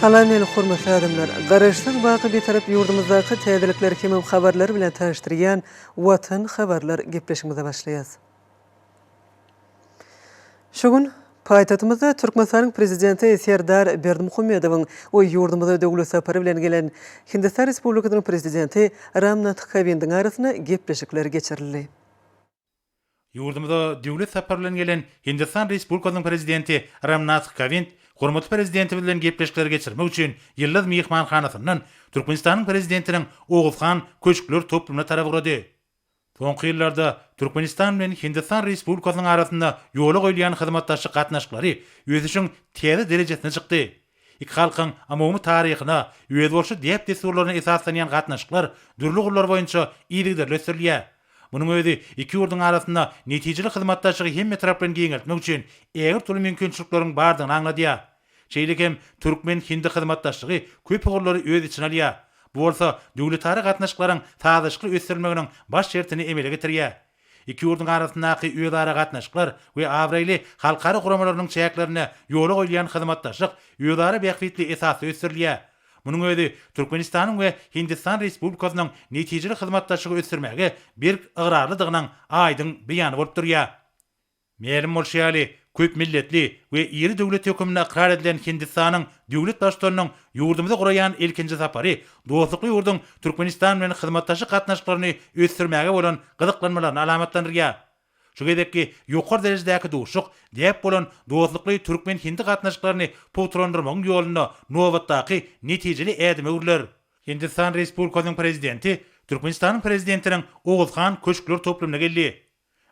Salam el hormatly adamlar. Garaşsyk baky bir tarap ýurdumyzdaky täzelikler hemem habarlary bilen tanıştyrýan Watan habarlar gepleşigimize başlaýas. Şogun paýtatymyzda Türkmenistanyň prezidenti Serdar Berdimuhammedowyň o ýurdumyza döwlet sapary bilen gelen Hindistan Respublikasynyň prezidenti Ramnath Kovindiň arasyna gepleşikler geçirildi. Yurdumda döwlet sapary bilen gelen Hindistan Respublikasynyň prezidenti Ramnath Kovind hormatly prezidenti bilen gepleşikler geçirmek üçin ýyllaz mehmanhanasyndan Türkmenistanyň prezidentiniň Oguzhan köçkler toplumuna tarap gurady. Soňky ýyllarda Türkmenistan bilen Hindistan Respublikasynyň arasynda ýola goýulan hyzmatdaşlyk gatnaşyklary öz üçin täze derejesine çykdy. Iki halkyň amomy taryhyna, öz bolşy diýip desturlaryna esaslanýan gatnaşyklar dürli gurlar boýunça ýygyderle ösürilýär. Bunun özi iki ýurdun arasynda netijeli hyzmatdaşlygy hemme tarapdan giňeltmek üçin äger türlü mümkinçilikleriň bardygyny aňladýar. Şeýlekem türkmen hindi hyzmatdaşlygy köp gurlary öz içine alýar. Bu bolsa döwletary gatnaşyklaryň taýdaşly ösürilmeginiň baş şertini emele getirýär. İki ýurdun arasyndaky özara gatnaşyklar we awraýly halkara guramalarynyň çäklerine ýola goýulan hyzmatdaşlyk özara bähwitli esasy ösürilýär. Bunun özi Türkmenistanyň we Hindistan Respublikasynyň netijeli hyzmatdaşlygy ösürmäge bir ıgrarlydygynyň aýdyň beýany bolup durýar. Meýerim bolşýaly köp milletli we iri döwlet hökümine ikrar edilen Hindistanyň döwlet başçylarynyň ýurdumyza guraýan ilkinji sapary dostlukly ýurdun Türkmenistan bilen hyzmatdaşlyk gatnaşyklaryny ösürmäge bolan gyzyklanmalaryny alamatlandyrýar. Şu gedekki ýokary derejedäki duşuk diýip bolan dostlukly türkmen hindi gatnaşyklaryny putrandyrmagyň ýolunda nowatdaky netijeli ädime urlar. Hindistan Respublikasynyň prezidenti Türkmenistanyň prezidentiniň Oguzhan köçkler toplumuna geldi.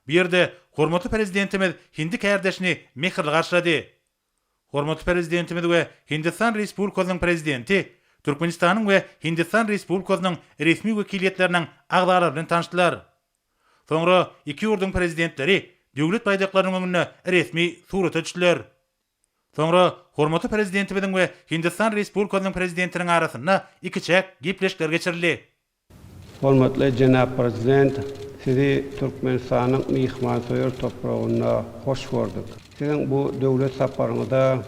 Bir ýerde hormatly prezidentimiz hindi kärdeşini mehirli garşylady. Hormatly prezidentimiz we Hindistan Respublikasynyň prezidenti Türkmenistanyň we Hindistan Respublikasynyň resmi wekiliýetläriniň agdalary bilen tanışdylar. Soňra iki ýurdun prezidentleri döwlet baýdaklarynyň öňüne resmi surat etdiler. Soňra hormatly prezidentimiziň we Hindistan Respublikasynyň prezidentiniň arasynda iki çäk gepleşikler geçirildi. Hormatly Jenap Prezident, sizi Türkmenistanyň mehmansoýar topragyna hoş gördük. Sizin bu döwlet saparyňyzda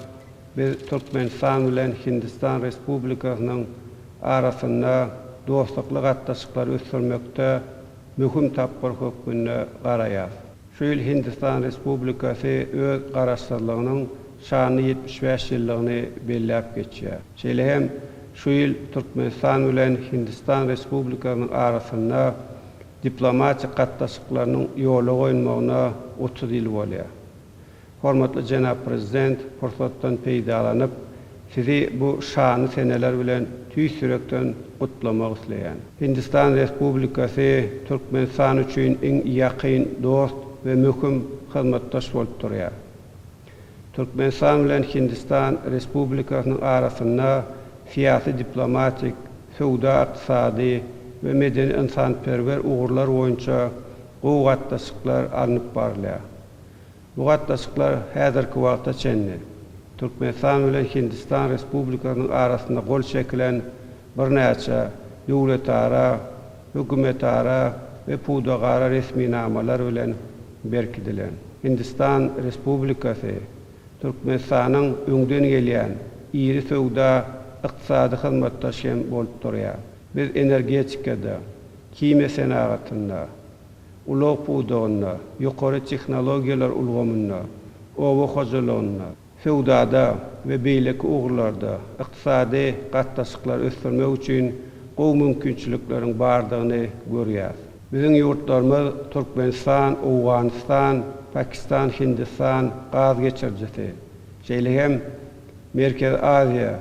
biz Türkmenistan bilen Hindistan Respublikasynyň arasynda dostlukly gatnaşyklary ösürmekde mühim tapyr hökmüne garaýar. Şu ýyl Hindistan Respublikasy öz garaşdyrlygynyň şany 75 ýyllygyny belläp geçýär. Şeýle hem şu ýyl Türkmenistan bilen Hindistan Respublikasynyň arasynda diplomatik gatnaşyklarynyň ýola goýulmagyna 30 ýyl bolýar. Hormatly Jenap Prezident, fursatdan peýdalanyp sizi bu şany seneler bilen tüýsürekden gutlamak isleýän. Hindistan Respublikasy Türkmenistan üçin iň ýakyn dost we möhüm hyzmatdaş bolup durýar. Türkmenistan bilen Hindistan Respublikasynyň arasynda siyasi, diplomatik, sowda, iqtisadi we medeni insanperwer ugurlar boýunça gowy gatnaşyklar alınıp barylýar. Bu gatnaşyklar häzirki wagtda çenli. Türkmenistan bilen Hindistan Respublikasynyň arasynda gol çekilen bir näçe döwletara, hökümetara we pudagara resmi namalar bilen berkidilen. Hindistan Respublikasy Türkmenistanyň öňden gelýän iri sowda, iqtisadi hyzmatdaş hem bolup durýar. Biz energetikada, kime senagatynda, ulug pudagyna, ýokary tehnologiýalar ulgamyna, owa hojalygyna, sowdada we beýleki ugurlarda iqtisadi gatnaşyklar ösürmek üçin gowy mümkinçilikleriň bardygyny görýär. Biziň ýurtlarymyz Türkmenistan, Awganistan, Pakistan, Hindistan gaz geçirjisi. Şeýle hem Merkez Aziýa,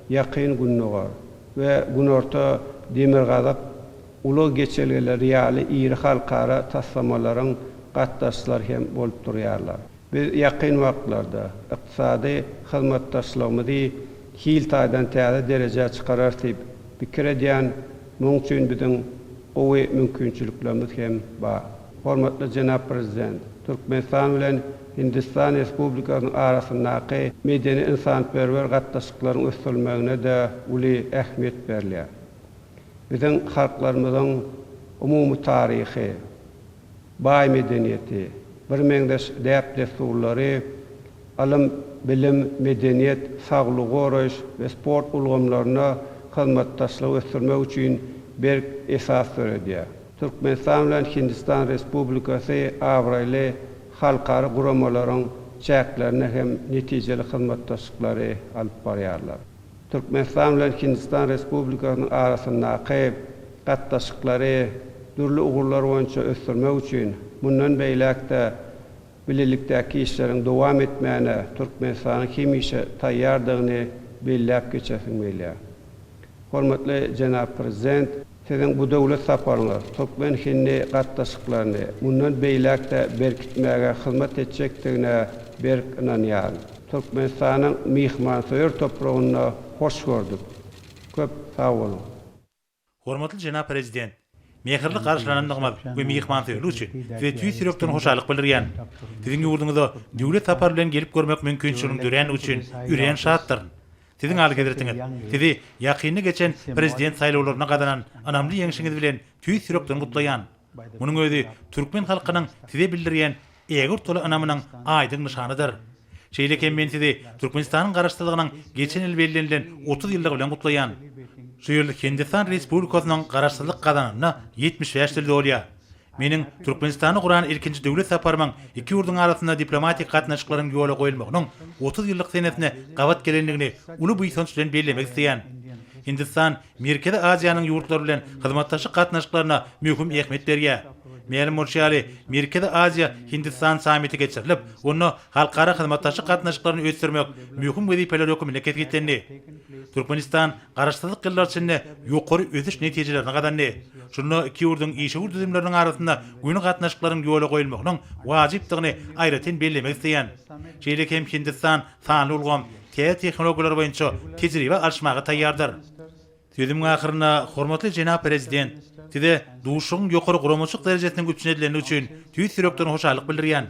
ýakyn Günnogar we Günorta Demirgazak uly geçelgeler ýaly iri halkara taslamalaryň gatnaşçylary hem bolup durýarlar. Biz ýakyn wagtlarda iqtisady hyzmatdaşlygymyzy hiltaýdan täze derejä çykarar diýip pikir edýän muň üçin biziň gowy mümkinçiliklerimiz hem bar. Hormatly Jenap Prezident, Türkmenistan bilen Hindistan Respublikasynyň arasyndaky medeni insanperwer gatnaşyklaryň ösürilmegine de uly ähmiýet berilýär. Biziň halklarymyzyň umumy taryhy, baý medeniýeti, bir meňdeş däp desturlary alym bilim, medeniyet, sağlık goraş ve sport ulgamlaryna hyzmatdaşlyk ösdürmek üçin bir esas töredýär. Türkmenistan bilen Hindistan Respublikasy awraly halkara guramalaryň çäklerine hem netijeli hyzmatdaşlyklary alyp barýarlar. Türkmenistan bilen Hindistan Respublikasynyň arasyndaky gatnaşyklary dürli ugurlar boýunça ösdürmek üçin mundan beýlekde bilelikdäki işleriň dowam etmäne Türkmenistanyň hemişe taýýardygyny belläp geçesilmeli. Hormatly Jenap Prezident, sizin bu döwlet saparyňyz Türkmen hinni gatnaşyklaryny mundan beýlekde berkitmäge hyzmat etjekdigine berk inanýar. Türkmenistanyň mihmansoýur topragyna hoş gördük. Köp sag bolun. Hormatly Jenap Prezident, mehirli karşılanandığımız ve mihmansoýluk üçin we tüý sürekden hoşalyk bildirýän. Siziň ýurduňyzda döwlet sapary bilen gelip görmek mümkinçiligini dören üçin üren şatdyr. Siziň algydertiňiz, sizi ýakyny geçen prezident saýlawlaryna gadanan anamly ýeňişiňiz bilen tüý sürekden gutlaýan. Munyň özi türkmen halkynyň size bildirýän eger toly anamynyň aýdyň nişanydyr. Şeýlekem men sizi Türkmenistanyň garaşdyrlygynyň geçen ýyl bellenlen 30 ýyllygy bilen gutlaýan. Şu ýyl Hindistan Respublikasynyň garaşdyrlyk gadanyna 75 ýyl dolýar. Meniň Türkmenistany guran ilkinji döwlet saparymyň iki ýurduň arasynda diplomatik gatnaşyklaryň ýola goýulmagynyň 30 ýyllyk senesine gabat gelenligini uly buýsanç bilen bellemek isleýän. Hindistan Merkezi Aziýanyň ýurtlary bilen hyzmatdaşlyk gatnaşyklaryna möhüm ähmiýet berýär. Meýerim bolşaly Merkezi Aziýa Hindistan samiti geçirilip, onu halkara hyzmatdaşlyk gatnaşyklaryny öýtürmek möhüm wezipeler ökümine ketgitlendi. Türkmenistan garaşdyrlyk ýyllar içinde ýokary öziş netijelerine gadandy. Şunu iki ýurduň işe düzümleriniň arasynda güni gatnaşyklaryň ýola goýulmagynyň wajypdygyny aýratyn bellemek isleýän. Şeýle hem Hindistan sanly ulgam tehnologiýalar boýunça tejribe alşmaga taýýardyr. Sözümiň ahyryna hormatly Jenap Prezident, size duşuň ýokary guramaçyk derejesiniň güçlendirilmesi üçin tüý sürekden hoşalyk bildirýän.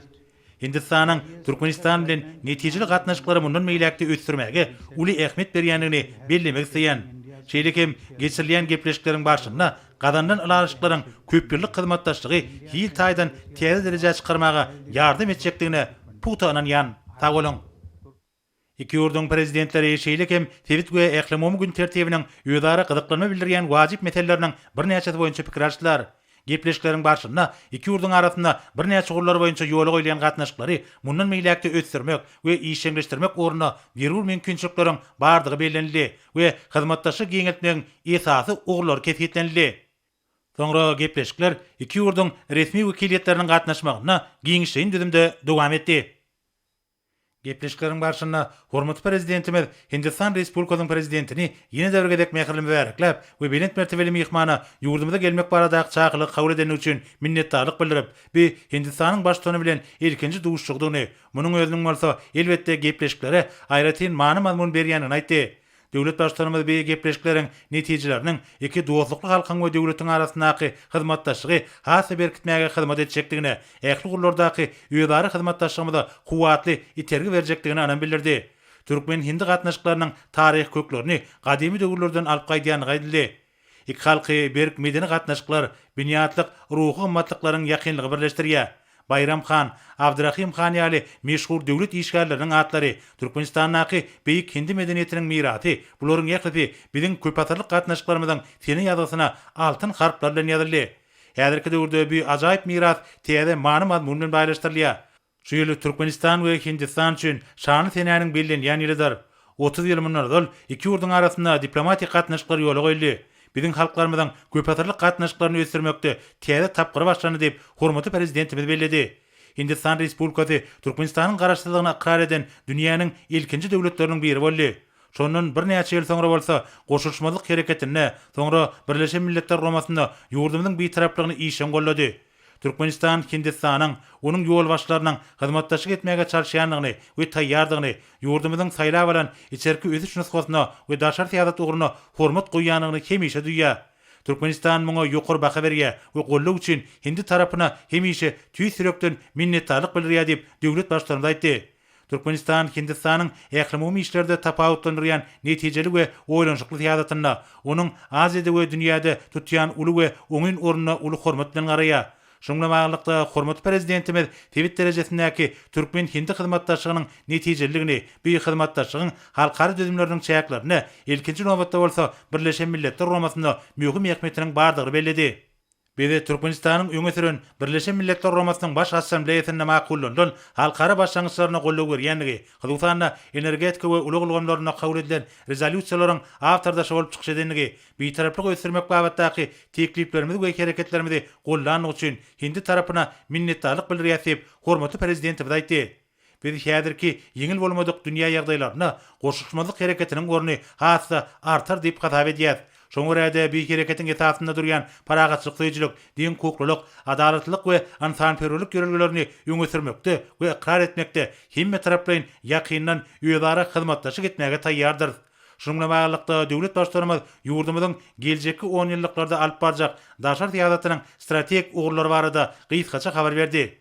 Hindistanyň Türkmenistan bilen netijeli gatnaşyklary mundan meýlekde ösdürmäge uly ähmiýet berýändigini bellemek isleýän. Şeýlekem geçirilýän gepleşikleriň başynda gadandan alaşyklaryň köp ýyllyk hyzmatdaşlygy hil taýdan täze derejä çykarmaga ýardam etjekdigine puta inanýan. Sag bolun. İki ýurduň prezidentleri şeýlekem Tewit we Eklemomy gün tertibiniň ýödara gyzyklanma bildirýän wajyp meseleleriň birnäçe boýunça pikir açdylar. Gepleşikleriň başynda iki ýurduň arasynda birnäçe gurlar boýunça ýola goýulan gatnaşyklary mundan meýlekde ösdürmek we işeňleşdirmek orna beril mümkinçilikleriň bardygy bellenildi we hyzmatdaşlyk giňetmeginiň esasy ugurlar ketgitlenildi. Soňra gepleşikler iki ýurduň resmi wekiliyetleriniň gatnaşmagyna giňişen düzümde dowam etdi. Gepleşikleriň başynda hormatly prezidentimiz Hindistan Respublikasynyň prezidentini ýene däwregedek mehirli mübareklep we belent mertebeli mihmana ýurdumyza gelmek baradaky çakylyk kabul eden üçin minnetdarlyk bildirip, bu Hindistanyň başlygy bilen ilkinji duşuşdygyny, munyň özüniň bolsa elbetde gepleşiklere aýratyn many mazmun berýänini aýtdy. Döwlet başlarymyz bu gepleşikleriň netijeleriniň iki dostlukly halkyň we döwletiň arasyndaky hyzmatdaşlygy hasy berkitmäge hyzmat etjekdigine, ähli gurlardaky ýödary hyzmatdaşlygymyza kuwatly itergi berjekdigine anan bildirdi. Türkmen hindi gatnaşyklarynyň taryh köklerini gadymy döwürlerden alyp gaýdýany gaýdyldy. İki halky berk medeni gatnaşyklar büniýatlyk ruhy gymmatlyklaryň ýakynlygy birleşdirýär. Bayram Khan, Abdurrahim Khan ýaly meşhur döwlet işgärleriniň atlary, Türkmenistanyň beýik hindi medeniýetiniň miraty, bularyň ýaklypy biziň köpatyrlyk gatnaşyklarymyzyň seni ýazysyna altyn harplar bilen ýazyldy. Häzirki döwürde bu ajaýyp miras täze many mazmun bilen baýlaşdyrylýar. Şu ýyly Türkmenistan we Hindistan üçin şany senäniň bellenýän ýylydyr. 30 ýyl mundan iki ýurduň arasynda diplomatik gatnaşyklar ýola goýuldy. Biziň halklarymyzyň köpatyrlyk gatnaşyklaryny ösdürmekde täze tapgyry başlany diýip hormatly prezidentimiz belledi. Hindistan Respublikasy Türkmenistanyň garaşdyrlygyna ikrar eden dünýäniň ilkinji döwletleriniň biri boldy. Şondan birnäçe ýyl soňra bolsa, goşulşmalyk hereketine, soňra Birleşen Milletler Romasynda ýurdumyzyň beýtaraplygyny işen gollady. Türkmenistan Hindistanyň onuň ýol başlarynyň hyzmatdaşlyk etmäge çalşýanlygyny we taýýardygyny, ýurdumyzyň saýlap alan içerki öziş nusgasyna we daşar syýasat ugruna hormat goýýanyny hemişe duýýar. Türkmenistan muňa ýokary baha berýär we gollaw üçin Hindi tarapyna hemişe tüý sürekden minnetdarlyk bildirýär diýip döwlet başçylaryna aýtdy. Türkmenistan Hindistanyň ähli işlerde tapawutlanýan netijeli we oýlanşykly syýasatyna, onuň Aziýada we dünýäde tutýan uly we oňun ornuna uly hormat bilen garaýar. Şuňlamagylykda hormatly prezidentimiz Tebit derejesindäki Türkmen-Hindi hyzmatdaşlygynyň netijeligini, bu hyzmatdaşlygyň halkara düzümleriniň çäklaryny ilkinji nobatda bolsa Birleşen Milletler Romasynda mühim ähmiýetiniň bardygy bellidi. Bede Türkmenistanyň öňe süren Birleşen Milletler Romasynyň baş assambleýasynda makullanan halkara başlangyçlaryna gollap berýänligi, Hyzmatda energetika we ulug ulgamlaryna kabul edilen rezolýusiýalaryň awtordaşy bolup çykyş edenligi, bitaraplyk ösürmek babatdaky tekliplerimiz we hereketlerimizi gollanyň üçin Hindi tarapyna minnetdarlyk bildirýär, hormatly prezidentimiz aýtdy. Biz häzirki ýeňil bolmadyk dünýä ýagdaýlaryna goşuşmazlyk hereketiniň orny hassa artar diýip hatap edýär. Şoň görede bir hereketiň esasynda durýan paragatçylyk, din hukuklyk, adalatlyk we insanperwerlik ýörelgelerini öňe sürmekde we ikrar etmekde himme taraplaryň ýakyndan öýdara hyzmatdaşyk etmäge taýýardyr. Şuňlamagylykda döwlet başlarymyz ýurdumyzyň geljekki 10 ýylliklarda alyp barjak daşar tiýadatynyň strategik ugrulary barada gysgaça habar berdi.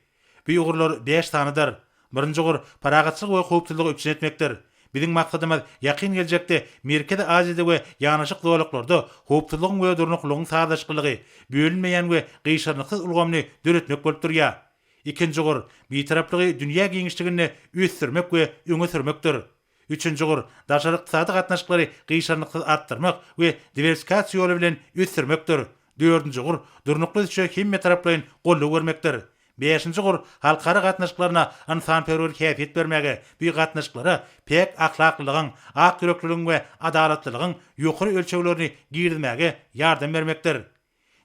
Bu ugrullar 5 tanydyr. Birinji ugur paragatçylyk we howpsuzlygy üçin etmekdir. Biziň maksadymyz ýakyn geljekde Merkezi Aziýada we ýanyşyk dowlatlarda howpsuzlygyň we durnuklygyň sadaşkylygy, bölünmeýän we gyşarlyksız ulgamny döretmek bolup durýar. Ikinji ugur bitaraplygy dünýä giňişligini ösdürmek we öňe sürmekdir. Üçüncü ugur daşary ykdysady gatnaşyklary gyşarlyksız artdyrmak we diversifikasiýa ýoly bilen ösdürmekdir. Dördüncü ugur durnukly üçin himme taraplaryň gollap bermekdir. Beşinci ugur halkara gatnaşyklaryna insanperwer käfiýet bermäge, bu gatnaşyklara pek ahlaklylygyň, ak ýürekliligiň we adalatlylygyň ýokary ölçeglerini girdirmäge ýardam bermekdir.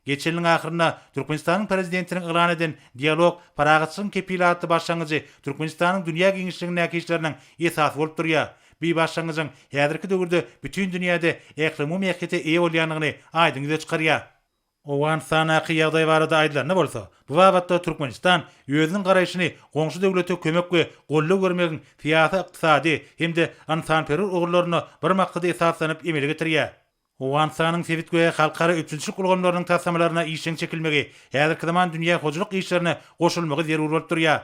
Geçen ýylyň ahyrynda Türkmenistanyň prezidentiniň ýylan eden dialog paragatçylyk kepilaty başlangyjy Türkmenistanyň dünýä giňişliginiň näkişleriniň esasy bolup durýar. Bu başlangyjyň häzirki döwürde bütün dünýäde äklimi mähkete eýe bolýanlygyny aýdyň çykarýar. Owan sanaky ýagdaý barada aýdylarna bolsa, bu wagtda Türkmenistan özüniň garaýşyny goňşy döwlete kömek we gollap bermegiň fiýasy ykdysady hemde insanperwer ugrularyny bir maksady esaslanyp emele getirýär. Owan sanyň sebit we halkara üçinçilik ulgamlarynyň tasamalaryna işin çekilmegi, häzirki zaman dünýä hojulyk işlerine goşulmagy zerur bolup durýar.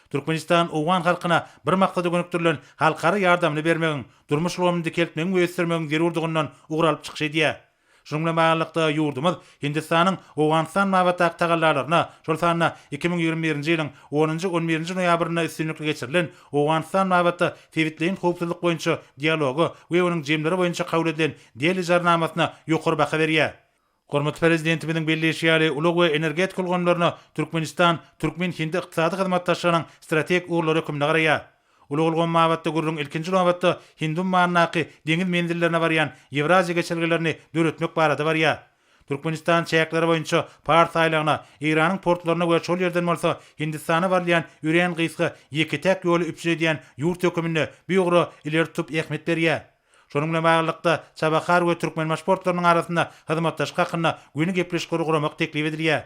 Türkmenistan owan halkyna bir maksady gönükdirilen halkara ýardamny bermegiň, durmuş ulgamny keltmegiň we ösdürmegiň zerurdygynyň ugralyp çykyş edýär. Şuňlamagylykda ýurdumyz Hindistanyň Owganistan mawatak tagallaryna, şol sanyna 2021-nji ýylyň 10-11-nji noýabryna üstünlikle geçirilen Owganistan mawata tewitliğin howpsuzlyk boýunça dialogy we onuň jemleri boýunça kabul edilen diýeli jarnamasyna ýokary baha berýär. Hormatly prezidentimiziň belleşýäri ulug we energetik ulgamlaryna Türkmenistan, Türkmen-Hindi ykdysady hyzmatdaşlygynyň strategik ugrulary hükümde garaýar. Ulugulgan mawatda gurrun ilkinji nowatda Hindun mannaky deňiz menzillerine barýan Ewraziýa geçergelerini döretmek barada barýar. Türkmenistan çäklary boýunça Pars aýlagyna, Iranyň portlaryna we şol ýerden bolsa Hindistana barýan ýüren gysga ýeki tek ýoly üpşedýän ýurt hökümine bu ýogry ileri tutup ähmiýet berýär. Şonuň bilen baglanykda Çabakar we Türkmen portlarynyň arasynda hyzmatdaşlyk hakynda güni gepleşik guramak teklip edilýär.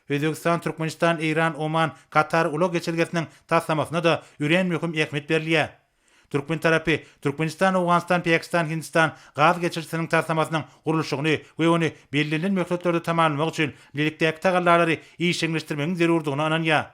Özbekistan, Türkmenistan, Iran, Oman, Katar ulug geçirgesiniň taslamasyna da ýüren möhüm ähmiýet berilýär. Türkmen tarapy Türkmenistan, Owganistan, Pakistan, Hindistan gaz geçirsiniň taslamasynyň gurulşygyny we ony bellilen möhletlerde tamamlamak üçin birlikde tagallary işleňleşdirmegiň zerurdygyny ananýar.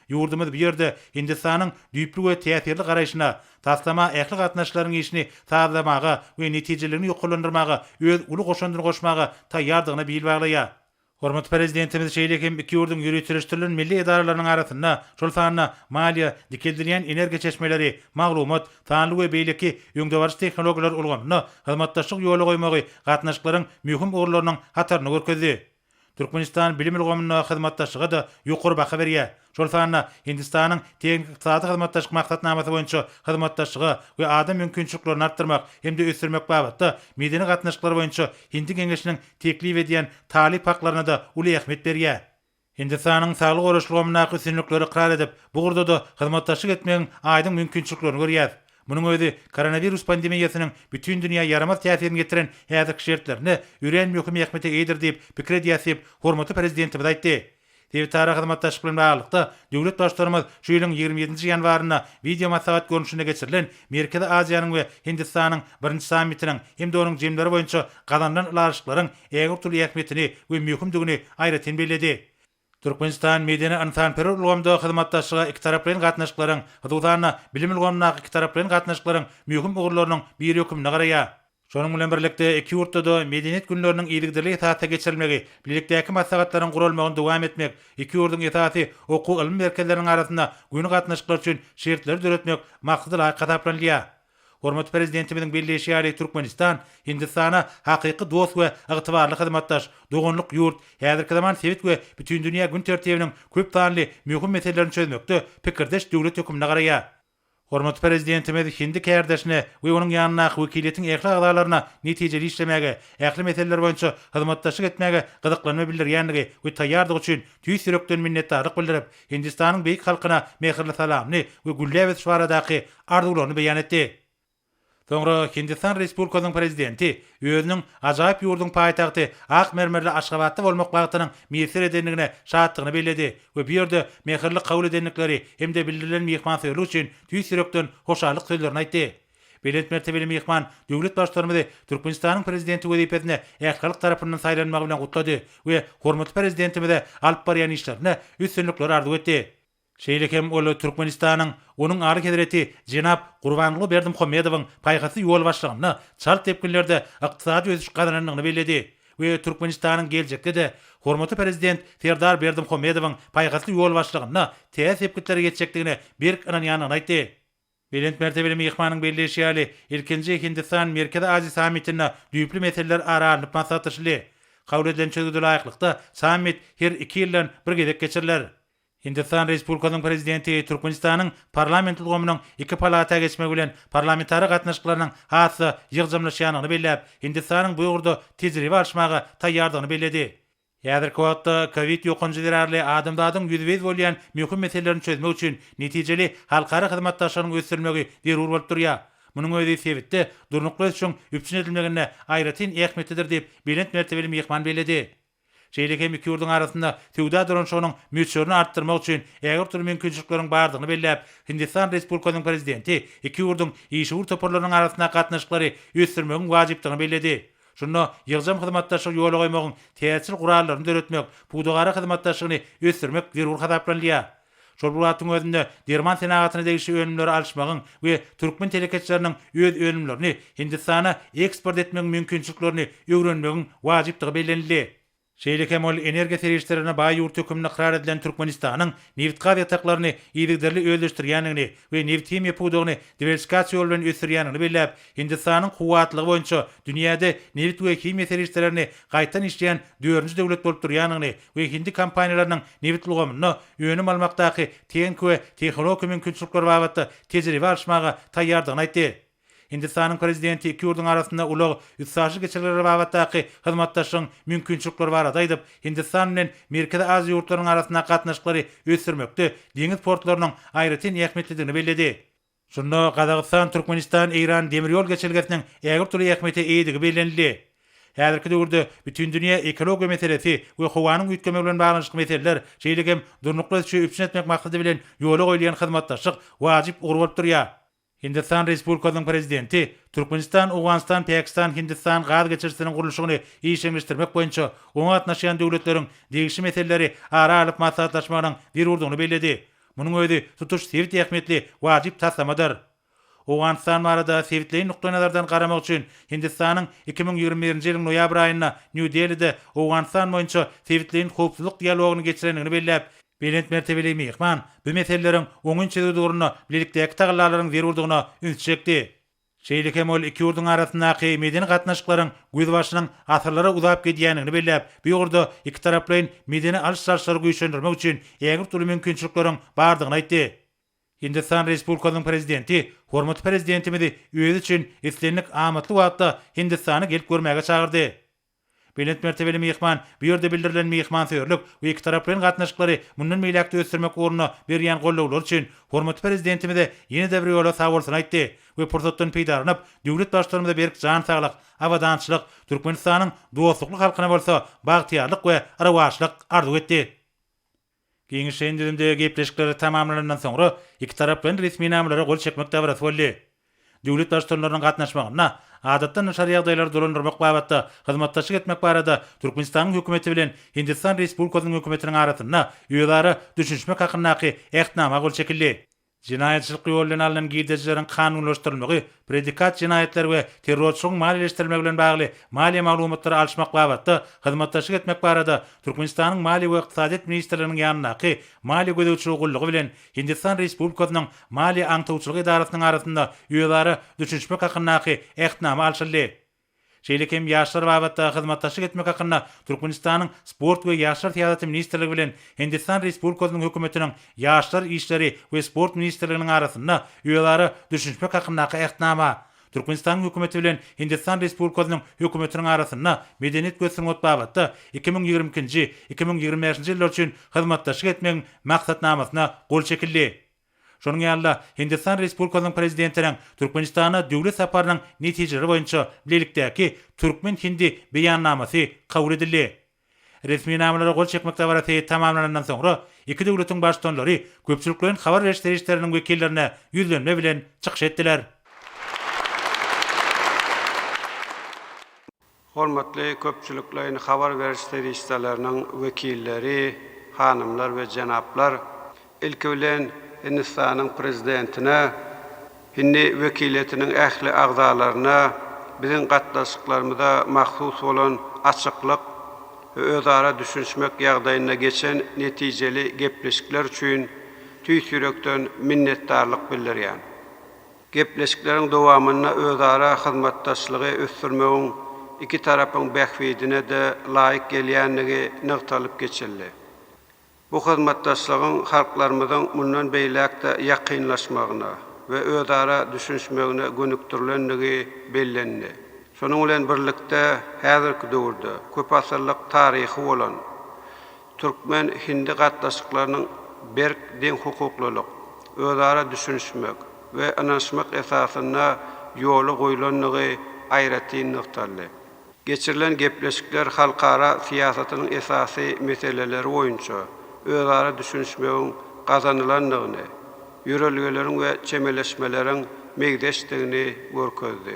Ýurdumyz bu ýerde Hindistanyň düýpli we täsirli garaýşyna, taslama ähli gatnaşyklaryň işini sağlamaga we netijelerini ýokalandyrmaga, öz uly goşandyny goşmaga taýýardygyny bil baglaýar. Hormatly prezidentimiz şeýlekim iki ýurdun ýürütülüşdirilen milli edaralarynyň arasynda şol sanyna maliýa, dikildirilýän energiýa çeşmeleri, maglumat, sanly we beýleki öňdebarys tehnologiýalar ulgamyny hyzmatdaşlyk ýoly goýmagy gatnaşyklaryň möhüm ugrularynyň hataryny görkezdi. Türkmenistan bilim ulgamyna hyzmatdaşlyga da ýokary baha berýär. Şol sanyna Hindistanyň teknik ykdysady hyzmatdaşlyk maksatnamasy boýunça hyzmatdaşlygy we adam mümkinçiliklerini artdyrmak hemde ösdürmek babatda medeni gatnaşyklar boýunça Hindi geňeşiniň teklip edýän talip haklaryna da uly ähmiýet berýär. Hindistanyň saglyk garaşlygymyna üstünlikleri ikrar edip, bu gurda da hyzmatdaşlyk etmegiň aýdyň mümkinçiliklerini görýär. Munyň özi koronavirus pandemiýasynyň bütün dünýä yaramaz täsirini getiren häzirki şertlerini ýüren möhüm ähmiýete eýdir diýip pikir edýär, hormatly prezidentimiz aýtdy. Tewit tarapy hyzmatdaşlyk bilen baglykda döwlet başlarymyz şu ýylyň 27-nji ýanwaryna video maslahat görüşine geçirilen Merkezi Aziýanyň we Hindistanyň birinji sammitiniň hemde onuň jemleri boýunça gazanlan ilarşyklaryň ägir türlü ähmiýetini we möhümdigini aýratyn bellädi. Türkmenistan medeni insanperwer ulgamda hyzmatdaşlyga iki taraplaryň gatnaşyklaryň, hyzmatdaşlygyna bilim ulgamyna iki taraplaryň gatnaşyklaryň möhüm ugrularynyň bir hökümine garaýar. Şonuň bilen birlikde iki ýurtda da medeniýet günleriniň ýylgyrly etaata geçirilmegi, birlikdäki maslahatlaryň gurulmagyny dowam etmek, iki ýurduň etaty okuw ilim merkezleriniň arasynda güni gatnaşyklar üçin şertler düretmek maksadyla gataplanýar. Hormat prezidentimizin belleşýäri Türkmenistan, Hindistana hakyky dost we ygtybarly hyzmatdaş, dogonluk ýurt, häzirki zaman sewit we bütün dünýä gün tertibiniň köp sanly möhüm meselelerini çözmekde pikirdeş döwlet hökümine garaýar. Hormat prezidentimiz Hindi kärdeşine we onuň ýanyna wekiletiň ähli agdalaryna netijeli işlemege, ähli meseleler boýunça hyzmatdaşlyk etmege gyzyklanma bildirýänligi we taýýardyk üçin tüý sürekden minnetdarlyk bildirip, Hindistanyň beýik halkyna mehirli salamny we güllä şwaradaky arzuwlaryny beýan etdi. Soňra Hindistan Respublikasynyň prezidenti özüniň ajaýyp ýurdun paýtagty Ak mermerli Aşgabatda bolmak wagtynyň meýsir edenligine şatdygyny bellädi we bir ýerde mehirli kabul edenlikleri hemde bildirilen mehmansyzlyk üçin tüý sürekden hoşallyk sözlerini aýtdy. Belet mertebeli mehman döwlet başlarymyzy Türkmenistanyň prezidenti wezipesine ählilik tarapyndan saýlanmagy bilen gutlady we hormatly prezidentimize alyp barýan işlerine üstünlikler arzuw etdi. Şeýlekem ol Türkmenistanyň onuň ary kedireti Jenap Gurbanly Berdimuhammedowyň paýgasy ýol başlygyny çal tepkilerde ykdysady ösüş gazananyny bellädi we Türkmenistanyň geljekde de hormatly prezident Serdar Berdimuhammedowyň paýgasy ýol başlygyny täze tepkilere geçecekdigine berk inanýanyny aýtdy. Belent mertebeli mehmanyň belleşýäli ilkinji Hindistan Merkezi Aziýa sammitine düýpli meseleler aralanyp maslahatlaşyly. Kabul edilen çözgüde laýyklykda sammit her 2 ýyldan bir gezek geçiriler. Hindistan Respublikasynyň prezidenti Türkmenistanyň parlament ugumynyň 2 palata geçmegi bilen parlamentary gatnaşyklarynyň hasy ýygjamlaşýanyny belläp, Hindistanyň bu ýurda tejribe alşmagy taýýardygyny bellädi. Häzirki wagtda Covid-19 zerarly adamdadyň ýüzbez bolýan möhüm meselelerini çözmek üçin netijeli halkara hyzmatdaşlygyň ösdürilmegi derur bolup durýar. Munyň özi sebitde durnuklar üçin üpçün edilmegine aýratyn ähmiýetlidir diýip belent mertebeli mehman bellädi. Şeýlekem iki ýurdun arasynda tewda duranşygynyň müçürini artdyrmak üçin äger türlü mümkinçilikleriň bardygyny belläp, Hindistan Respublikasynyň prezidenti iki ýurdun işgur toparlarynyň arasynda gatnaşyklary ösdürmegiň wajypdygyny bellädi. Şunu ýygjam hyzmatdaşlyk ýoly goýmagyň täsir gurallaryny döretmek, puýdagary hyzmatdaşlygyny ösdürmek zerur hasaplanýar. Şol wagtyň özünde Derman senagatyna degişi önümleri alşmagyň we türkmen teleketçileriniň öz önümlerini Hindistana eksport etmek mümkinçiliklerini öwrenmegiň wajypdygy bellenildi. Şeýlekem ol energiýa serişlerine baý ýurt hökümine karar edilen Türkmenistanyň neft gaz ýataklaryny ýygyrly öldürýänligini we neft himiýa puýdagyny diversifikasiýa ýolu bilen ösdürýänligini belläp, Hindistanyň kuwatlygy boýunça dünýäde neft we himiýa serişlerini gaýtan işleýän 4-nji döwlet bolup durýanyny we hindi kompaniýalarynyň neft ugumyny öňüm almakdaky teňki we tehnologik mümkinçilikler babatda tejribe alşmaga taýýardygyny aýtdy. Hindistanyň prezidenti iki ýurdun arasynda ulag üssajy geçirleri babatdaky hyzmatdaşlygyň mümkinçilikleri barada aýdyp, Hindistan bilen Merkezi Aziýa ýurtlarynyň arasynda gatnaşyklary ösdürmekde deňiz portlarynyň aýratyn ähmiýetligini bellädi. Şunda Gazagystan, Türkmenistan, Iran demir ýol geçirgesiniň äger türlü ähmiýeti eýdigi bellenildi. Häzirki döwürde bütün dünýä ekologiýa meselesi we howanyň üýtgeme bilen baglanşyk meseleler şeýlegem durnuklar üçin üpçün etmek maksady bilen ýola goýulan hyzmatdaşlyk wajyp ugrulup durýar. Hindistan Respublikasynyň prezidenti Türkmenistan, Awganistan, Pakistan, Hindistan gaz geçirsiniň gurulşygyny işlemleşdirmek boýunça oňa gatnaşýan döwletleriň degişi meseleleri ara alyp maslahatlaşmagynyň bir urdugyny bellädi. Munyň özi tutuş sewit ähmiýetli wajyp taslamadyr. Awganistan barada sewitleýin nukta nazardan garamak üçin Hindistanyň 2021-nji ýylyň noýabr aýynda New Delhi'de Awganistan boýunça sewitleýin howpsuzlyk dialogyny geçirenligini belläp, belent mertebeli mehman bu meseleleriň oňun çözüldürini birlikdäki taýlalaryň zerurdygyna üns çekdi. Şeýlekem ol iki ýurdun arasyndaky medeni gatnaşyklaryň göz başynyň asyrlara uzap gidýänligini belläp, bu ýurda iki taraplaryň medeni alşyşlary güýçlendirmek üçin äger türlü mümkinçilikleriň bardygyny aýtdy. Hindistan Respublikasynyň prezidenti hormatly prezidentimizi özü üçin islenlik amatly wagtda Hindistany gelip görmäge çagyrdy. Belent mertebeli mehman bu ýerde bildirilen mehmansözlük we iki taraplaryň gatnaşyklary mundan meýlekde ösdürmek ugruna berýän gollawlar üçin hormatly prezidentimize ýene-de bir ýola sag bolsun aýtdy we pursatdan peýdaranyp döwlet başlarymyza berk jan saglyk, awadançylyk, Türkmenistanyň dostlukly halkyna bolsa bagtyarlyk we arawaçlyk arzuw etdi. Giňişen dilimde gepleşikleri tamamlanandan soňra iki taraplaryň resmi namlara gol çekmek dabrasy boldy. Döwlet başlarlarynyň gatnaşmagyna adatdan şary ýagdaýlar dolandyrmak babatda hyzmatdaşlyk etmek barada Türkmenistanyň hökümeti bilen Hindistan Respublikasynyň hökümetiniň arasynda ýolary düşünşmek hakyndaky ähtnama gol çekildi. Cinayetçilik ýolundan alynan gidejilerin kanunlaşdyrylmagy, predikat cinayetler we terrorçylygyň maliýeleşdirilmegi bilen bagly maliýe maglumatlary alşmak babatda hyzmatdaşlyk etmek barada Türkmenistanyň Maliýe we Ykdysadyýet ministrliginiň ýanynaky maliýe gödäwçiligi gullugy bilen Hindistan Respublikasynyň Maliýe aňtawçylygy idarasynyň arasynda üýelary düşünmek hakyndaky ehtnama alşyldy. Şeýlekem ýaşlar babatda hyzmatdaşlyk etmek hakynda Türkmenistanyň sport we ýaşlar teýdaty ministrligi bilen Hindistan Respublikasynyň hökümetiniň ýaşlar işleri we sport ministrliginiň arasynda üýelary düşünmek hakyndaky ehtnama Türkmenistan hökümeti bilen Hindistan Respublikasynyň hökümetiniň arasynda medeniýet göstermek babatda 2022-nji 2025-nji ýyllar üçin hyzmatdaşlyk etmegiň maksatnamasyna gol çekildi. Şonuň ýalyda Hindistan Respublikasynyň prezidentiniň Türkmenistana döwlet saparynyň netijeleri boýunça bilelikdäki Türkmen Hindi beýannamasy kabul edildi. Resmi namalara gol çekmekde barasy tamamlanandan soňra iki döwletiň başdanlary köpçüliklerin habar berişleriniň wekillerine ýüzlenme bilen çykyş etdiler. Hormatly köpçüliklerin habar berişleriniň wekilleri, hanymlar we janaplar, ilki bilen Hindistanyň prezidentine, Hindi wekiliýetiniň ähli agzalaryna, biziň gatnaşyklarymyzda mahsus bolan açyklyk we özara düşünmek ýagdaýyna geçen netijeli gepleşikler üçin tüýsürekden minnetdarlyk bildirýän. Gepleşikleriň dowamyna özara hyzmatdaşlygy ösdürmegiň iki tarapyň bähwidine de laýyk gelýänligi nyktalyp geçildi. Bu hyzmatdaşlygyň halklarymyzyň mundan beýlekde ýakynlaşmagyna we özara düşünmegine gönükdirilenligi bellendi. Şonuň bilen birlikde häzirki döwürde köp asyrlyk taryhy bolan Türkmen Hindi gatnaşyklarynyň berk deň hukuklylyk, özara düşünmek we anlaşmak esasyna ýoly goýulanlygy aýratyn nyktaly. Geçirilen gepleşikler halkara siýasatynyň esasy meseleleri boýunça özara düşünmegiň gazanylanlygyny, ýörelgeleriň we çemeleşmeleriň megdeşdigini görkezdi.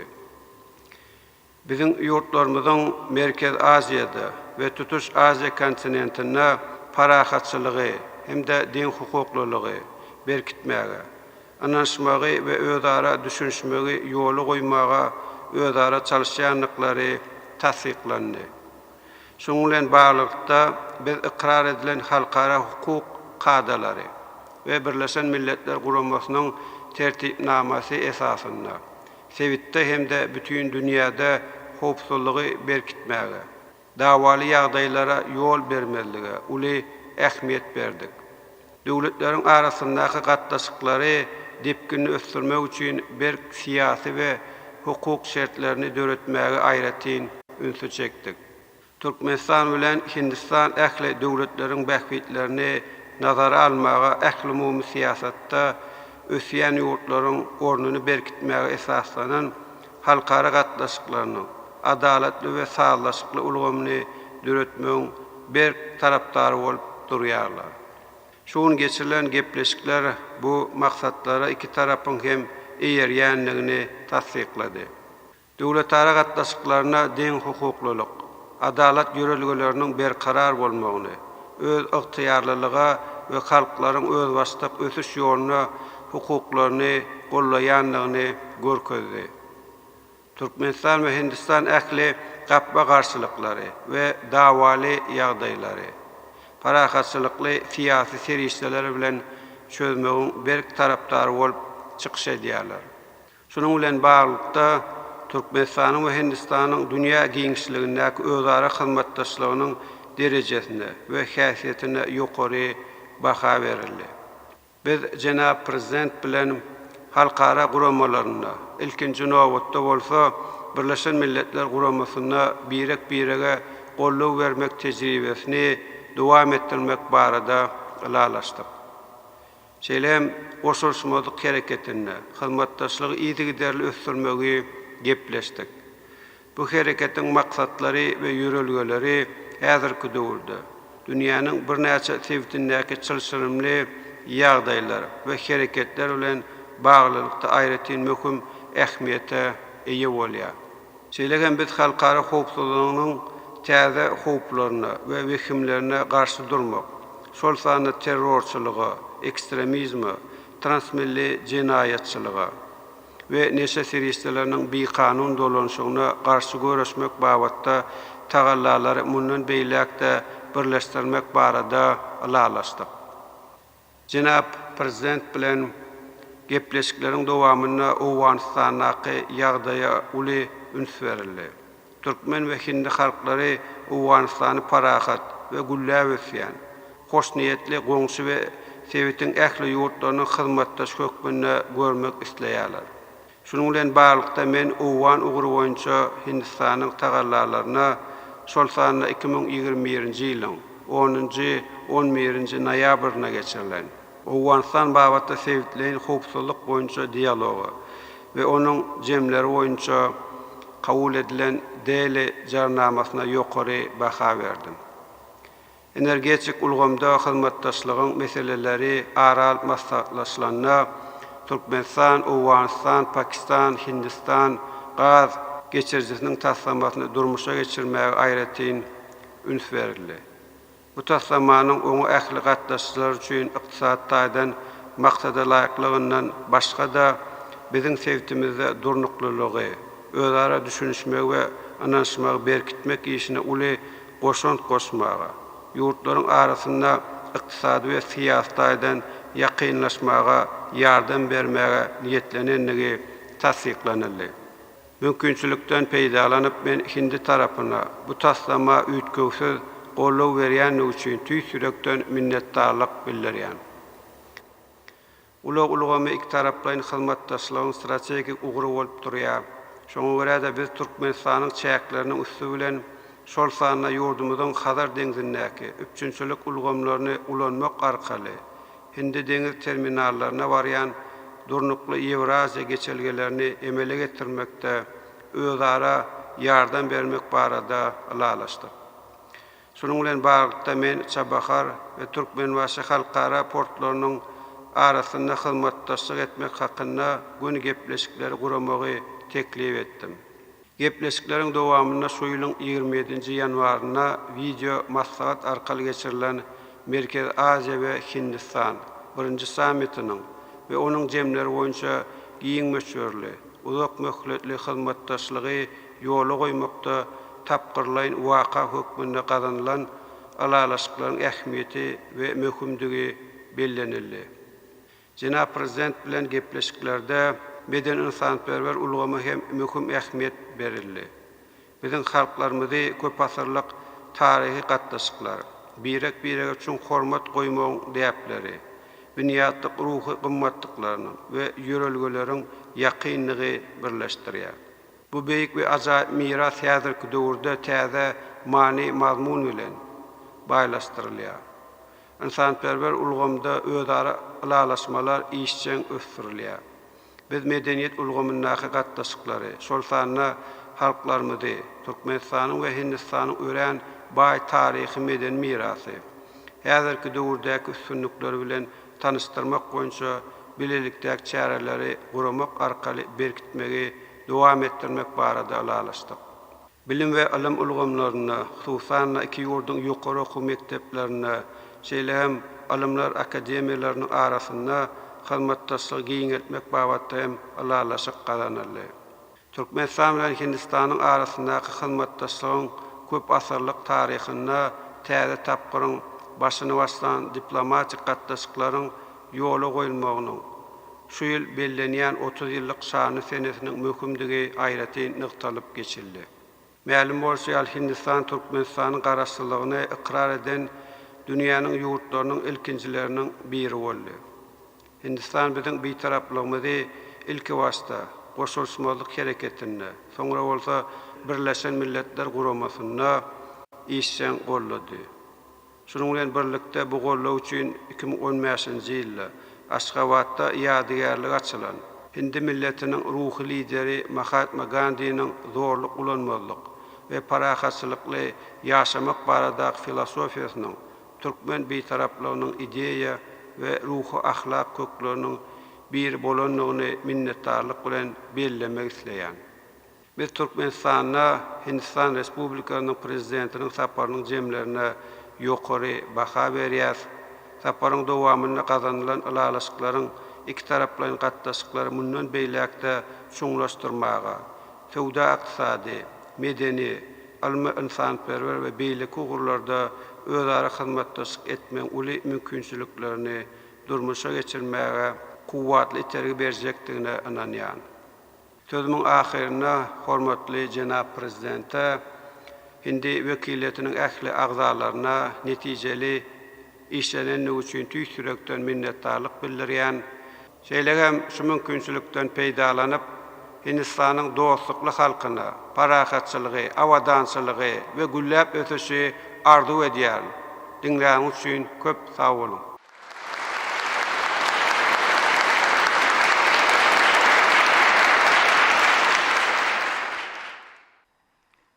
Biziň ýurtlarymyzyň Merkez Aziýada we tutuş Aziýa kontinentinde parahatçylygy hem-de deň hukuklylygy berkitmäge, anlaşmagy we özara düşünmegi ýoly goýmaga özara çalışýanlyklary tasdiklandy. Şonuň bilen baglykda biz ikrar edilen halkara hukuk kadalary we Birleşen Milletler Guramasynyň tertipnamasy esasynda sevitde hem-de bütün dünýäde howpsuzlygy berkitmäge, dawaly ýagdaýlara ýol bermelige uly ähmiýet berdik. Döwletleriň arasyndaky gatnaşyklary depkini ösdürmek üçin berk siýasy we hukuk şertlerini döretmäge aýratyn ünsü çekdik. Türkmenistan bilen Hindistan ähli döwletleriň bähwitlerini nazara almaga ähli umumy siýasatda ösýän ýurtlaryň ornuny berkitmäge esaslanan halkara gatnaşyklarynyň adalatly we sağlaşykly ulgamyny döretmegiň berk tarapdary bolup durýarlar. Şoň geçirilen gepleşikler bu maksatlara iki tarapyň hem eýerýänligini tasdiklady. Döwletara gatnaşyklaryna deň hukuklylyk, adalat ýörelgeleriniň berkarar bolmagyny, öz ygtyýarlylyga we halklaryň öz başlyk ösüş ýoluna hukuklaryny gollaýanlygyny görkezdi. Türkmenistan we Hindistan ähli gapma garşylyklary we dawaly ýagdaýlary, parahatçylykly siýasy serişdeleri bilen çözmegiň berk tarapdary bolup çykyş edýärler. Şonuň bilen baglykda Türkmenistanyň we Hindistanyň dünýä giňişligindäki özara hyzmatdaşlygynyň derejesine we häsiýetine ýokary baha berildi. Biz Jenap Prezident bilen halkara guramalaryna ilkinji nowatda bolsa Birleşen Milletler Guramasyna birege gollaw bermek tejribesini dowam etdirmek barada ýalaşdyk. Şeýlem oşurşmadyk hereketine, hyzmatdaşlygy ýygy ösdürmegi gepleşdik. Bu hereketiň maksatlary we ýörelgeleri häzirki döwürde dünýäniň bir näçe sebitindäki çylşyrymly ýagdaýlar we hereketler bilen baglylykda aýratyn möhüm ähmiýete eýe bolýar. Şeýlegem biz halkara howpsuzlygynyň täze howplaryna we wehimlerine garşy durmak, şol sany terrorçylygy, ekstremizmi, transmilli cinayetçiliği ve neşe siristlerinin bir kanun dolanışına karşı görüşmek babatda tagallaları mundan beylekde birleştirmek barada alalaştık. Cenab Prezident bilen gepleşiklerin dowamyna Owganistanyňky ýagdaýa uly üns berildi. Türkmen ve Hindi halklary Owganistany parahat ve güllä ösýän, hoş niyetli goňşy ve sevitiň ähli ýurtlarynyň hyzmatdaş hökmünde görmek isleýärler. Şunuň bilen barlykda men Owgan ugry boýunça Hindistanyň tagallalaryna şol sanyna 2021-nji ýylyň 10-njy 11-nji noýabryna geçirilen Owganistan babatda sevitlerin hukukçuluk boýunça dialogu ve onun jemleri boýunça kabul edilen deli jarnamasyna ýokary baha berdim. Energetik ulgamda hyzmatdaşlygyň meseleleri aral maslahatlaşylanna Türkmenistan, Owganistan, Pakistan, Hindistan gaz geçirjisiniň taslamasyny durmuşa geçirmäge aýratyn üns berildi. Bu taslamanyň oňa ähli gatnaşçylar üçin ykdysadydan maksada laýyklygyndan başga da biziň sevtimizde durnuklylygy, özara düşünişmek we ananşmak berkitmek işine uly goşun goşmaga, ýurtlaryň arasynda ykdysady we siýasatydan ýakynlaşmaga ýardam bermäge niýetlenenligi tasdiklanyldy. Mümkinçilikden peýdalanyp men Hindi tarapyna bu taslama üýtgüsiz gollaw berýän üçin tüýsürekden minnetdarlyk bildirýän. Ulugamy iki taraplaryň hyzmatdaşlygyň strategik ugry bolup durýar. Şoňa görä de biz Türkmenistanyň çäkleriniň üstü bilen şol sanyna ýurdumyzyň Hazar deňzindäki üçünçilik ulgamlaryny ulanmak arkaly Hindi deňiz terminallaryna barýan durnukly Ewraziýa geçelgelerini emele getirmekde özara ýardam bermek barada alalaşdyk. Şunuň bilen bagtda men Çabahar we Türkmenbaşy halkara portlarynyň arasynda hyzmatdaşlyk etmek hakynda gün gepleşikleri guramagy teklip etdim. Gepleşikleriň dowamyna şu ýylyň 27-nji ýanwaryna video maslahat arkaly geçirilen Merkez Aziýa we Hindistan birinji sammitiniň ve onuň jemleri boýunça giň möçörli, uzak möhletli hyzmatdaşlygy ýola goýmakda tapgyrlaýyn waka hökmünde gazanylan alalaşyklaryň ähmiýeti we möhümdigi bellenildi. Cenab Prezident bilen gepleşiklerde beden insanperwer ulgama hem möhüm ähmiýet berildi. Biziň halklarymyzy köp asyrlyk tarihi gatnaşyklar, birek üçin hormat goýmagyň däpleri, büniýatlyk ruhy gymmatlyklaryny we ýörelgeleriň ýakynlygy birleşdirýär. Bu beýik we ajaýyp miras häzirki döwürde täze many mazmun bilen baýlaşdyrylýar. İnsanperwer ulgamda özara alalaşmalar işçen ösdürilýär. Biz medeniýet ulgamyndaky gatnaşyklary, şol sanyna halklarymyzy, Türkmenistanyň we Hindistanyň ören baý taryhy meden mirasy, häzirki döwürdäki üstünlikleri bilen tanıştırmak boýunça bilelikdäki çäreleri guramak arkaly berkitmegi dowam etdirmek barada alalaşdyk. Bilim we ilim ulgamlaryna, hususan iki ýurdun ýokary okuw mekdeplerine, şeýlehem alimler akademiýalarynyň arasynda hyzmatdaşlyk giňeltmek babatda hem alalaşyk gazanyldy. Türkmenistan bilen Hindistanyň arasyndaky hyzmatdaşlygyň köp asyrlyk taryhynda täze tapgyryň başyny başlan diplomatik gatnaşyklaryň ýola goýulmagynyň şu ýyl bellenýän 30 ýyllyk şany senesiniň möhümdigi aýratyn nyktalyp geçildi. Ma'lum bolsa Hindistan Türkmenistanyň garaşsyzlygyny ikrar eden dünýäniň ýurtlarynyň ilkinjileriniň biri boldy. Hindistan biziň beýtaraplygymyzy ilki başda goşulşmalyk hereketinde, soňra bolsa Birleşen Milletler Guramasyna işçen gollady. Şunuň bilen birlikde bu gollaw üçin 2015-nji ýylda Aşgabatda ýadygarlyk açylan Hindi milletiniň ruhy lideri Mahatma Gandhi'niň zorluk ulanmalyk we parahatçylykly ýaşamak baradaky filosofiýasynyň Türkmen beýtaraplygynyň ideýa we ruhy ahlak kökleriniň bir bolanlygyny minnetdarlyk bilen bellemek isleýän. Biz Türkmenistanyna Hindistan Respublikasynyň prezidentiniň saparynyň jemlerine ýokary baha berýär. Saparyň dowamyna gazanylan alalaşyklaryň iki taraplaryň gatnaşyklary mundan beýlekde şoňlaşdyrmaga, sowda iqtisady, medeni, insanperwer we beýlik ugurlarda özara hyzmatdaşlyk etmeň uly mümkinçiliklerini durmuşa geçirmäge kuwwatly itergi berjekdigine inanýan. Sözümiň ahyrynda hormatly Jenap Prezidente hindi wekiliýetiniň ähli agzalaryna netijeli işleneni üçin tüýsürekden minnetdarlyk bildirýän, şeýlegem şu mümkinçilikden peýdalanyp Hindistanyň dostlukly halkyna parahatçylygy, awadançylygy we gülläp ötüşi arzu edýär. Diňläňiz üçin köp sag bolun.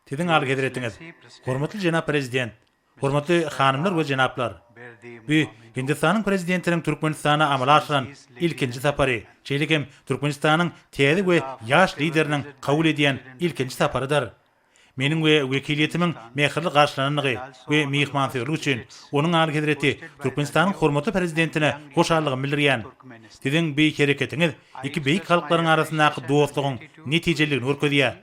Tidin al gediretiniz. Hormatly Jenap Prezident, hormatly hanymlar we jenaplar. Bu Hindistanyň prezidentiniň Türkmenistana amala aşyran ilkinji sapary. Şeýlekem Türkmenistanyň täze we ýaş lideriniň kabul edýän ilkinji saparydyr. Meniň we wekiliýetimiň mehirli garşylanmagy we mihmansyrlygy üçin onuň al gedireti Türkmenistanyň hormatly prezidentine hoşallygy bildirýän. Tidin beýik hereketiniz iki beýik halklaryň arasyndaky dostlugyň netijeligini görkezýär.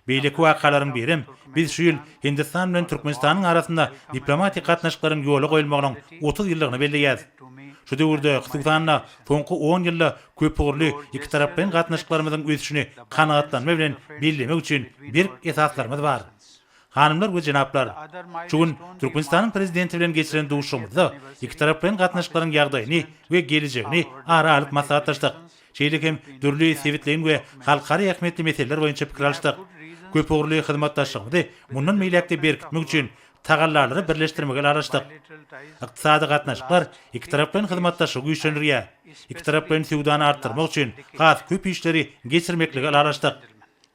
Beýlik wakalaryň birim, biz şu ýyl Hindistan bilen Türkmenistanyň arasynda diplomatik gatnaşyklaryň ýoly goýulmagynyň 30 ýyllygyny belleýär. Şu döwürde Hyzmanyna soňky 10 ýylda köp ugurly iki tarapdan gatnaşyklarymyzyň ösüşini kanagatlanma bilen bellemek üçin bir esaslarymyz bar. Hanymlar we jenaplar, şugun Türkmenistanyň prezidenti bilen geçiren duşumyzda iki tarapdan gatnaşyklaryň ýagdaýyny we gelecegini ara alyp maslahatlaşdyk. Şeýlekem dürli sewitleýin we halkary ähmiýetli meseleler boýunça pikir alýşdyk. Köp ugurly hyzmatdaşlygyny mundan meýlekde berkitmek üçin tagallarlary birleşdirmege araşdyk. Iqtisady gatnaşyklar iki tarapdan hyzmatdaşlygy güýçlendirýär. İki tarapdan sowdany artdyrmak üçin has köp işleri geçirmeklige araşdyk.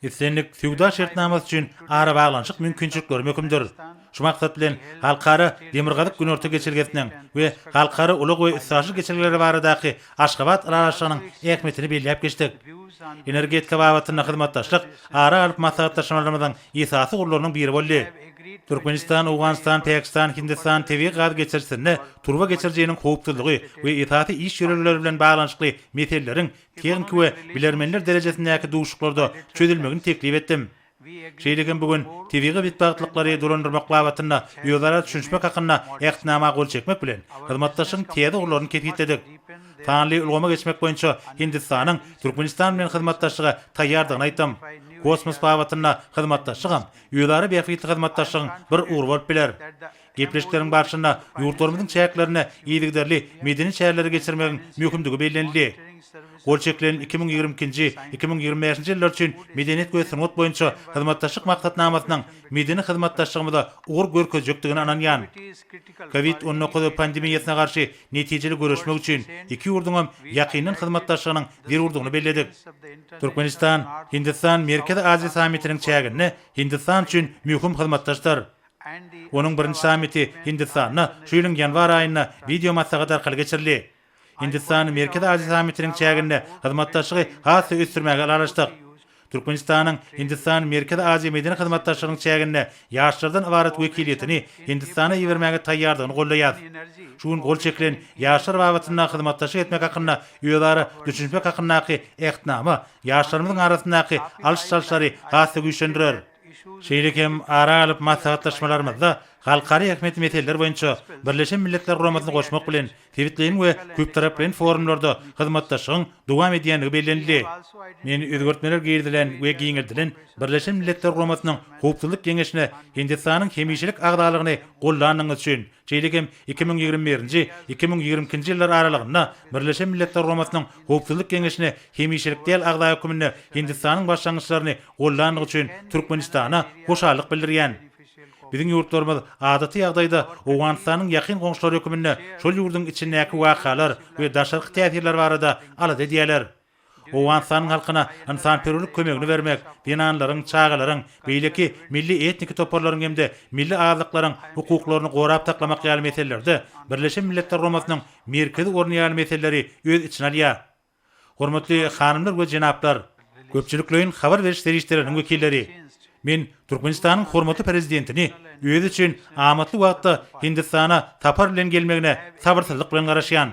Etsenlik sowda şertnamasy üçin ara baglanşyk mümkinçilikleri möhümdir. Şu maksat bilen halkary demirgazyk günorta geçirgesinden we halkary ulug we issaşy geçirgeleri baradaky Aşgabat araşygynyň ähmiýetini belläp geçdik. Energetika babatyna hyzmatdaşlyk ara alyp maslahatlaşmalarymyzyň esasy gurlarynyň biri boldy. Türkmenistan, Awganistan, Pakistan, Hindistan tebi gaz geçirsinde turba geçirjeginiň howpsuzlygy we esasy iş ýöreleri bilen baglanşykly meseleleriň teknik we bilermenler derejesindäki duşuklarda çözülmegini teklip etdim. Şeýlekem bugün tebiga bitbaglykları dolandyrmak babatyna ýollara düşünmek hakyna ähtnama gol çekmek bilen hyzmatdaşyň täze ugurlaryny ketgitdik. Tanly ulgama geçmek boýunça Hindistanyň Türkmenistan bilen hyzmatdaşlygy taýýardygyny aýtdym. Kosmos babatyna hyzmatdaşlygam ýolary beýikli hyzmatdaşlygyň bir ugur bolup biler. Gepleşikleriň barşynda ýurtlarymyzyň çäklerini ýedigderli medeni şäherlere geçirmegiň möhümdigi bellenildi. Gol çekilen 2022-2025 ýyllar üçin medeniýet we sanat boýunça hyzmatdaşlyk maksatnamasynyň medeni hyzmatdaşlygymyzda ugur görkezjekdigini ananýan. Covid-19 pandemiýasyna garşy netijeli görüşmek üçin iki ýurduň ýakynyň hyzmatdaşlygynyň bir urdugyny belledik. Türkmenistan, Hindistan Merkezi Aziýa samitiniň çägini Hindistan üçin möhüm hyzmatdaşdyr. Onuň birinji samiti Hindistanyna şu ýylyň ýanwar aýyna video maslahat arkaly geçirildi. Hindistan Merkezi Aziýa samitiniň çäginde hyzmatdaşlygy hasy ösdürmäge araşdyk. Türkmenistanyň Hindistan Merkezi Aziýa medeni hyzmatdaşlygynyň çäginde ýaşlardan ibaret wekiliýetini Hindistana ýebermäge taýýardygyny gollaýar. Şuň gol çekilen ýaşlar babatyna hyzmatdaşlyk etmek hakyna ýolary düşünmek hakyndaky ähtnama ýaşlarymyzyň arasyndaky alış-salşary hasy güýçlendirer. Şeýlekem ara alyp maslahatlaşmalarymyzda halkary ähmiýetli meseleler boýunça Birleşen Milletler Guramasyna goşmak bilen tewitleýin we köp taraply forumlarda hyzmatdaşlygyň dowam edýänligi bellenildi. Men özgörtmeler girdilen we giňirdilen Birleşen Milletler Guramasynyň howpsuzlyk geňeşine Hindistanyň hemýeşilik agdalygyny gollanyňyz üçin şeýlekem 2021-2022 ýyllar aralygynda Birleşen Milletler Guramasynyň howpsuzlyk geňeşine hemýeşilik däl agda hökümine Hindistanyň başlangyçlaryny gollanyň üçin Türkmenistana hoşallyk bildirýän. Biziň ýurtlarymyz adaty ýagdaýda Awganistanyň ýakyn goňşulary hökümine şol ýurduň içindäki wakalar we daşarky täsirler barada alad edýärler. Awganistanyň halkyna insanperwerlik kömegini bermek, binanlaryň, çağalaryň, beýleki milli etnik toparlaryň hemde milli azlyklaryň hukuklaryny gorap taklamak ýaly meselelerde Birleşen Milletler Guramasynyň merkezi orny ýaly meseleleri öz içine alýar. Hormatly hanymlar we jenaplar, köpçüliklerin habar beriş serişleriniň wekilleri, men Türkmenistanyň hormatly prezidentini öýüd üçin amatly wagtda Hindistana tapar bilen gelmegine sabyrsyzlyk bilen garaşýan.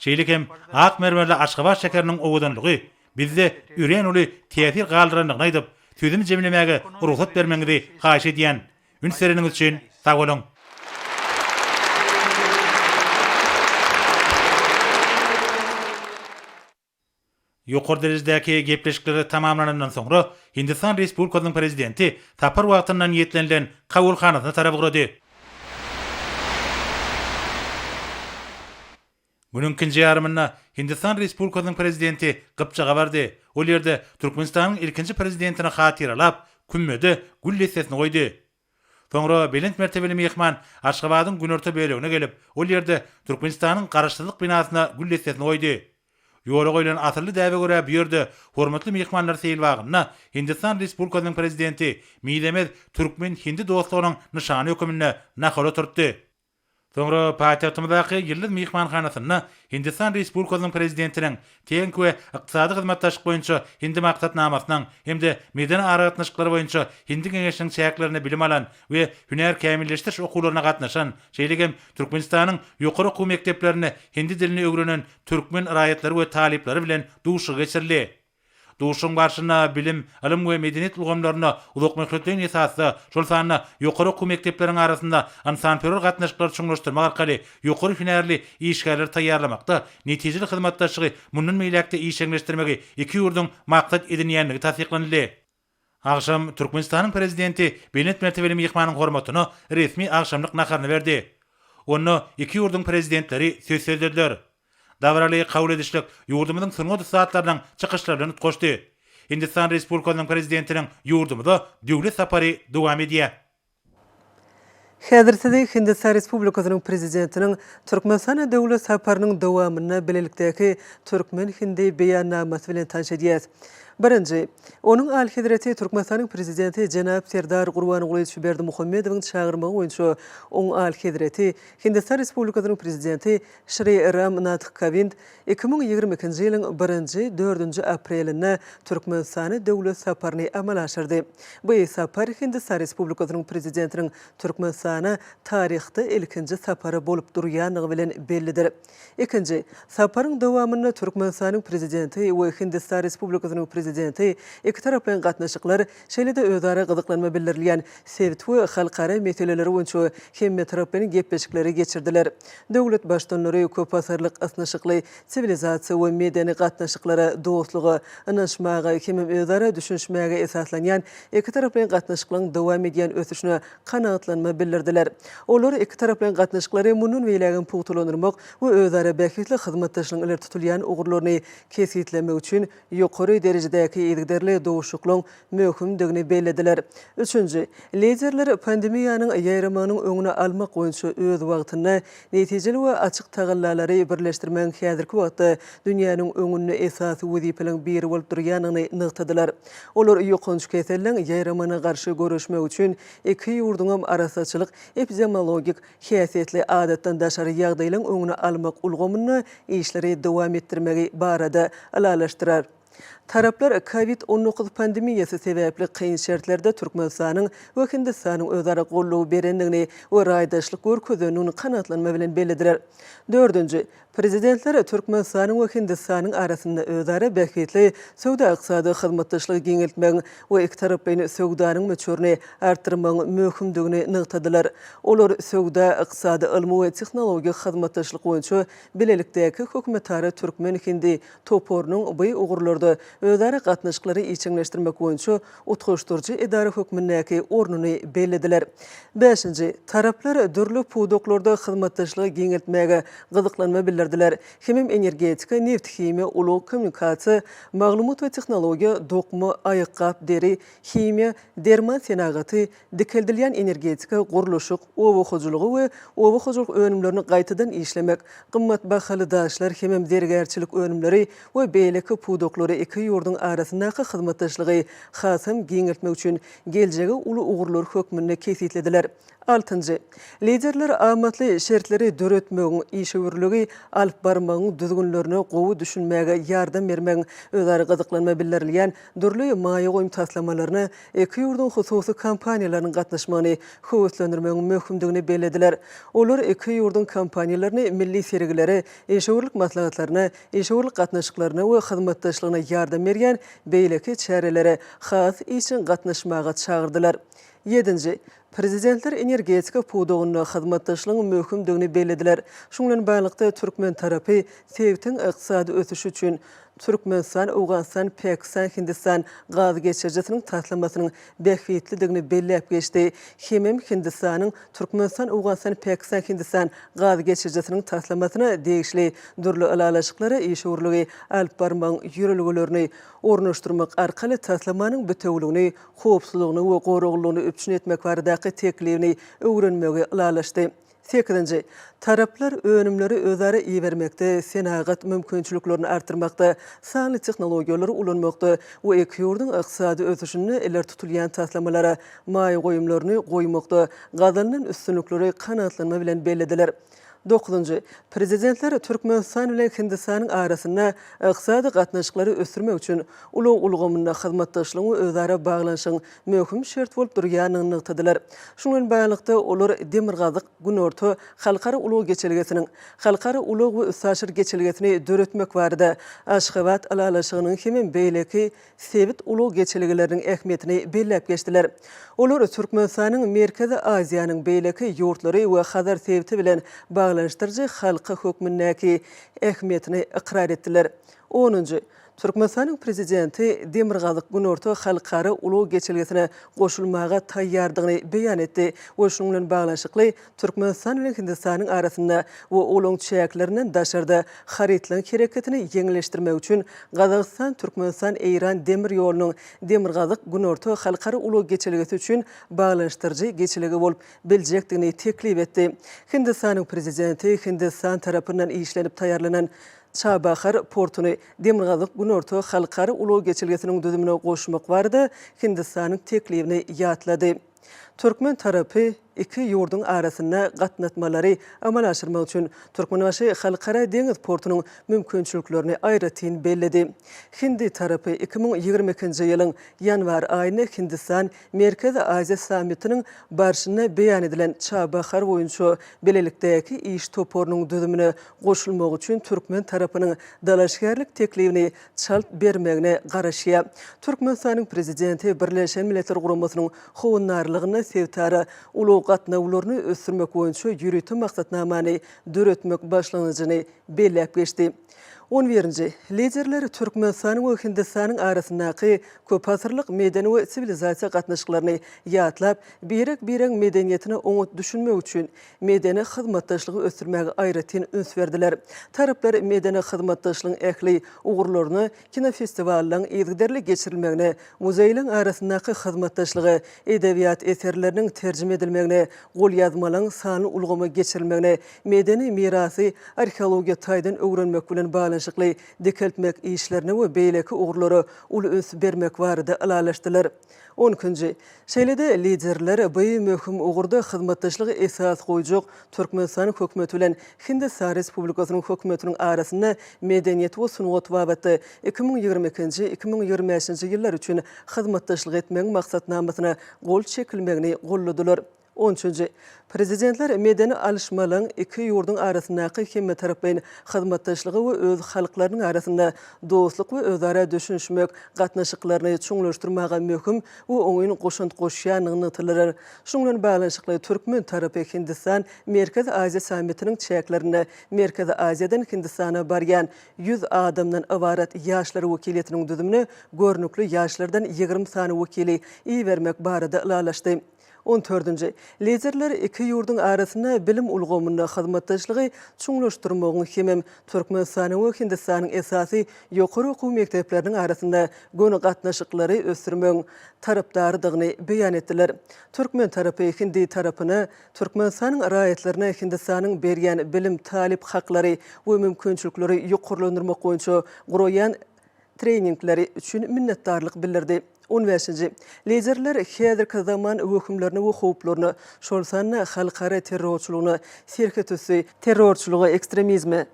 şeýlik hem ak mermerli Aşgabat şekeriniň owadanlygy bizde üren uly täsir galdyranlygyny aýdyp, tüzüni jemlemäge ruhsat bermeňizi haýyş edýän. Ünseriniň üçin sag bolun. Ýokary derejedäki gepleşikleri tamamlanandan soňra Hindistan Respublikasynyň prezidenti tapar wagtyndan ýetlenilen kabulhanasyna tarap gurady. Bunun ikinji ýarymynda Hindistan Respublikasynyň prezidenti Gypçaga bardy. Ol ýerde Türkmenistanyň ilkinji prezidentini hatyralap, kümmede gül lessesini goýdy. Soňra belent mertebeli mehman Aşgabatyň günorta bölegine gelip, ol ýerde Türkmenistanyň garaşsyzlyk binasyna gül lessesini goýdy. Ýola goýulan atyrly däwe görä bu ýerde hormatly mehmanlar seýilwagyna Hindistan Respublikasynyň prezidenti Midemed Türkmen Hindi dostlugynyň nyşany hökümine nakal oturtdy. Soňra paýtagtymyzdaky ýyllyk mehmanhanasyna Hindistan Respublikasynyň prezidentiniň teňk we ykdysady hyzmatdaşlyk boýunça Hindi maksatnamasynyň hemde medeni aragatnaşyklary boýunça Hindi geňeşiniň çäklerini bilim alan we hüner kämilleşdiriş okularyna gatnaşan, şeýlegem Türkmenistanyň ýokary okuw mekdeplerini Hindi dilini öwrenen türkmen raýatlary we talipleri bilen duşy geçirildi. Duşun barşyna bilim, ilim we medeniýet ulgamlaryna ulak möhletden esasda, şol sanyna ýokary okuw mekdepleriniň arasynda ansanperwer gatnaşyklary çuňlaşdyrmak arkaly ýokary hünerli işgärler taýýarlamakda netijeli hyzmatdaşlygy mundan meýlekde işeňleşdirmegi iki ýurduň maksat edinýänligi tasdiklandy. Agşam Türkmenistanyň prezidenti belent mertebeli mehmanyň hormatyna resmi agşamlyk nakaryny berdi. Onu iki ýurduň prezidentleri söz söýlediler. Davraly kabul edişlik ýurdumyzyň soňky saatlarynyň çykyşlaryny tutuşdy. Hindistan Respublikasynyň prezidentiniň ýurdumyza döwlet sapary dowam edýär. Häzirde Hindistan Respublikasynyň prezidentiniň Türkmenistan döwlet saparynyň dowamyna bilelikdäki Türkmen Hindi beýannamasy bilen tanış edýäs. Birinji, onun Al-Hedrati Türkmenistanyň prezidenti Janab Serdar Gurbanoğlu Berdimuhammedowyň çağırmagy boýunça oň Al-Hedrati Hindistan Respublikasynyň prezidenti Shri Ram Nath Kovind 2022-nji ýylyň 1-4 aprelinde Türkmenistany döwlet saparyny amal aşyrdy. Bu sapar Hindistan Respublikasynyň prezidentiniň Türkmenistana taryhda ilkinji sapary bolup durýanlygy bilen bellidir. Ikinji, saparyň dowamyny Türkmenistanyň prezidenti we Hindistan Respublikasynyň prezidenti iki taraplan gatnaşyklar şeýle-de özara gyzyklanma bildirilýän sewit we halkara meseleleri boýunça hemme taraplan gepleşikleri geçirdiler. Döwlet başdanlary köp asarlyk asnaşykly sivilizasiýa we medeni gatnaşyklara dostlugy, ynanşmagy, hemme özara düşünşmäge esaslanýan iki taraplan gatnaşyklaryň dowam edýän ösüşine kanaatlanma bildirdiler. Olar iki taraplan gatnaşyklary munun beýlegen puwtulandyrmak we özara bähitli hyzmatdaşlygyň ileri tutulýan ugurlaryny kesitlemek üçin ýokary derejede ýigderli dowuşuklyň möhümdigini bellediler. Üçüncü, liderler pandemiýanyň ýaýramanyň öňüne almak boýunça öz wagtyny netijeli we açyk tagallalary birleşdirmek häzirki wagtda dünýäniň öňünde esasy wezipeleň biri bolup durýanyny nyktadylar. Olar ýokunç keseliň ýaýramana garşy görüşmek üçin iki ýurduň arasaçylyk epidemiologik häsiýetli adatdan daşary ýagdaýlaryň öňüne almak ulgamyny işleri dowam etdirmegi barada alalaşdyrar. Taraplar COVID-19 pandemiýasy sebäpli kyn şertlerde Türkmenistanyň we Hindistanyň özara gollugy berendigini we raýdaşlyk görkezýändigini kanatlanma bilen bellidiler. Dördüncü, prezidentler Türkmenistanyň we Hindistanyň arasynda özara bähitli söwda ykdysady hyzmatdaşlygy giňeltmek we iki tarapyň söwdanyň möçürini artdyrmak möhümdigini nyktadylar. Olar söwda, ykdysady, ilmi we tehnologik hyzmatdaşlyk boýunça bilelikdäki hökümetara Türkmen Hindi toporunyň bu ugurlarda özara gatnaşyklary içiňleşdirmek boýunça utgaşdyrjy edara hökümindäki ornuny bellediler. 5-nji, taraplar dürli puwdoklarda hyzmatdaşlygy giňeltmäge gyzyklanma bildirdiler. Hemem energetika, neft himiýa, ulug kommunikasiýa, maglumat we tehnologiýa, dokma, aýykkap, deri, himiýa, derman senagaty, dikildilýän energetika, guruluşyk, owahojulygy we owahojulyk önümlerini gaýtadan işlemek, gymmat bahaly daşlar, hemem dergärçilik önümleri we beýleki puwdoklary iki ýurduň arasyndaky hyzmatdaşlygy hasam giňeltmek üçin geljegi uly ugurlar hökmünde kesitlediler. 6-njy, liderler amatly şertleri döretmegiň işewirligi alyp barmagyň düzgünlerini gowy düşünmäge ýardam bermegiň özleri gyzyklanma bildirilýän dürli maýa goýum taslamalaryny iki ýurdun hususy kampaniýalarynyň gatnaşmagyny höwetlendirmegiň möhümdigini belediler. Olar iki ýurdun kampaniýalaryny milli sergileri, eşewirlik maslahatlaryny, eşewirlik gatnaşyklaryny we hyzmatdaşlygyna ýardam berýän beýleki çärelere has için gatnaşmaga çağırdylar. 7. Prezidentler energetika pudugyny hyzmatdaşlygyň möhümdigini belediler. Şuňlan baglykda Türkmen tarapy Sewitiň ykdysady ösüşi üçin Türkmenistan, Awganistan, Pakistan, Hindistan gaz geçirjisiniň taslamasynyň bähwitlidigini belläp geçdi. Hemem Hindistanyň Türkmenistan, Awganistan, Pakistan, Hindistan gaz geçirjisiniň taslamasyna degişli dürli alalaşyklary eşewirligi alyp barmagyň ýürelgelerini ornaşdyrmak arkaly taslamanyň bütewligini, howpsuzlygyny we goruglygyny öpçün etmek baradaky teklibini öwrenmege alalaşdy. 8. Taraplar önümleri özleri iyi vermekde, senagat mümkünçülüklerini artırmakda, sanly texnologiýalary ulanmakda we iki ýurdun ykdysady ösüşini eler tutulýan taslamalara maýa goýumlaryny goýmakda gazanyň üstünlikleri kanatlanma bilen bellediler. 9. Prezidentler Türkmenistan bilen Hindistanyň arasynda ykdysady gatnaşyklary ösürmek üçin uly ulgamyna hyzmatdaşlygyň we özara baglanşygyň möhüm şert bolup durýanyny nykdylar. Şuňdan baglykda olar Demirgazyk Günorta halkara uly geçelgesiniň, halkara uly we üsaşyr geçelgesini döretmek barada Aşgabat alalaşygynyň hemem beýleki Sewit uly geçelgeleriniň ähmiýetini belläp geçdiler. Olar Türkmenistanyň Merkezi Aziýanyň beýleki ýurtlary we Hazar Sewiti bilen baglanşdyrjy halka hökmündäki ähmiýetini ikrar etdiler. 10. Türkmenistanyň prezidenti Demirgazyk Günorta halkara uly geçelgesine goşulmaga taýýardygyny beýan etdi. O şuňlan baglanşykly Türkmenistan bilen Hindistanyň arasynda we olaň çäklerinden daşarda haritlaryň hereketini ýeňleşdirmek üçin Gazagystan, Türkmenistan, Eýran demir ýolunyň Demirgazyk Günorta halkara uly geçelgesi üçin baglanşdyrjy geçelegi bolup biljekdigini teklip etdi. Hindistanyň prezidenti Hindistan tarapyndan işlenip taýýarlanan Çabahar portuny Demirgazyk Günorta halkara uly geçelgesiniň düzümine goşmak barada Hindistanyň teklibini ýatlady. Türkmen tarapy iki ýurdun arasynda gatnatmalary amal aşyrmak üçin Türkmenbaşy halkara deňiz portunyň mümkinçiliklerini aýratyn belledi. Hindi tarapy 2022-nji ýylyň ýanwar aýyna Hindistan Merkezi Aziýa sammitiniň barşyna beýan edilen Çabahar boýunça belelikdäki iş toporunyň düzümine goşulmak üçin Türkmen tarapynyň dalaşgärlik teklibini çalt bermegine garaşýar. Türkmenistanyň prezidenti Birleşen Milletler Guramasynyň howunarlygyny sevtara uly gatnawlaryny ösürmek boýunça ýürütme maksatnamany döretmek başlanýagyny belläp geçdi. 11. Liderler Türkmenistan we Hindistanyň arasyndaky köp asyrlyk medeni we sivilizasiýa gatnaşyklaryny ýatlap, birek medeniýetini oňat düşünmek üçin medeni hyzmatdaşlygy ösürmäge aýratyn üns berdiler. Taraplar medeni hyzmatdaşlygyň ähli ugurlaryny kinofestiwallaryň ýygderli geçirilmegine, muzeýlaryň arasyndaky hyzmatdaşlygy, edebiýat eserleriniň terjime edilmegine, golýazmalaryň sany ulgama geçirilmegine, medeni mirasy arheologiýa taýdan öwrenmek bilen baglanşykly dikeltmek işlerini we beýleki ugurlary uly üns bermek barada alalaşdylar. 10. Şeýlede liderler bu möhüm ugurda hyzmatdaşlygy esas goýjak Türkmenistan hökümeti bilen Hindistan Respublikasynyň hökümetiniň arasynda medeniýet we sungat babatda 2022-2025-nji ýyllar üçin hyzmatdaşlyk etmegiň maksatnamasyna gol çekilmegini golladylar. 13. Prezidentler medeni alışmalyň iki ýurdun arasyndaky hemme tarapyň hyzmatdaşlygy we öz halklarynyň arasynda dostluk we özara düşünşmek gatnaşyklaryny çoňlaşdyrmaga möhüm we oňyň goşunt goşýanyny ýatylar. Şuňlan baglanşykly Türkmen tarapy Hindistan Merkezi Aziýa sammitiniň çäklerinde Merkezi Aziýadan Hindistana barýan 100 adamdan ibarat ýaşlar wekiliýetiniň düzümine görnükli ýaşlardan 20 sany wekili iýermek barada alalaşdy. 14. Liderler iki ýurdun arasynda bilim ulgamyna hyzmatdaşlygy çoňlaşdyrmagyň hemem Türkmenistan we Hindistanyň esasy ýokary okuw mekdepleriniň arasynda göni gatnaşyklary ösürmegiň tarapdarydygyny beýan etdiler. Türkmen tarapy Hindi tarapyna Türkmenistanyň raýatlaryna Hindistanyň berýän bilim talip haklary we mümkinçilikleri ýokarlandyrmak boýunça guraýan treningleri üçin minnetdarlyk bildirdi. 15. Liderler häzirki zaman hökümlerini we howplaryny, şol sanna halkara terrorçylygyny, serketösi, terrorçylygy, ekstremizmi,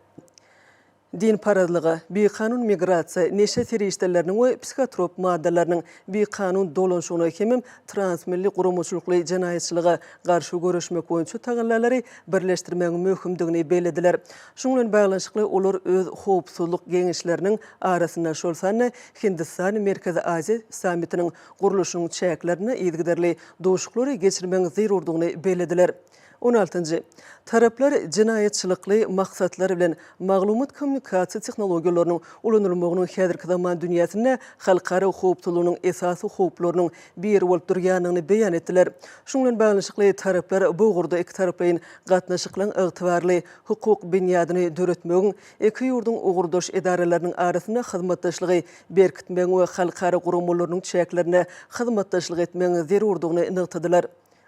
Din parazlığı, bir kanun migrasiya, neşe terişlerinin ve psikotrop maddelerinin bir kanun dolanışığına kemim transmilli gurumçulukly janayetçiliğe qarşı görüşmek boýunça tağınlarları birleştirmenin möhümdigini belediler. Şundan bağlanşykly olar öz howpsuzlyk geňişleriniň arasynda şolsanna Hindistan Merkezi Aziya sammitiniň guruluşynyň çäklerini ýetgiderli doşuklary geçirmeň zerurdygyny belediler. 16. Taraplar cinayetçilikli maksatları bilen maglumat kommunikasiya texnologiýalarynyň ulanylmagynyň häzirki zaman dünýäsinde halkara howpsuzlygynyň esasy howplarynyň biri bolup durýanyny beýan etdiler. Şundan baglanşykly taraplar bu gurda iki taraplaryň gatnaşyklaryň ygtybarly hukuk binýadyny döretmegiň iki ýurdun ugurdaş edaralarynyň arasynda hyzmatdaşlygy berkitmegiň we halkara gurulmalarynyň çäklerine hyzmatdaşlyk etmegiň zerurdygyny ynykdylar.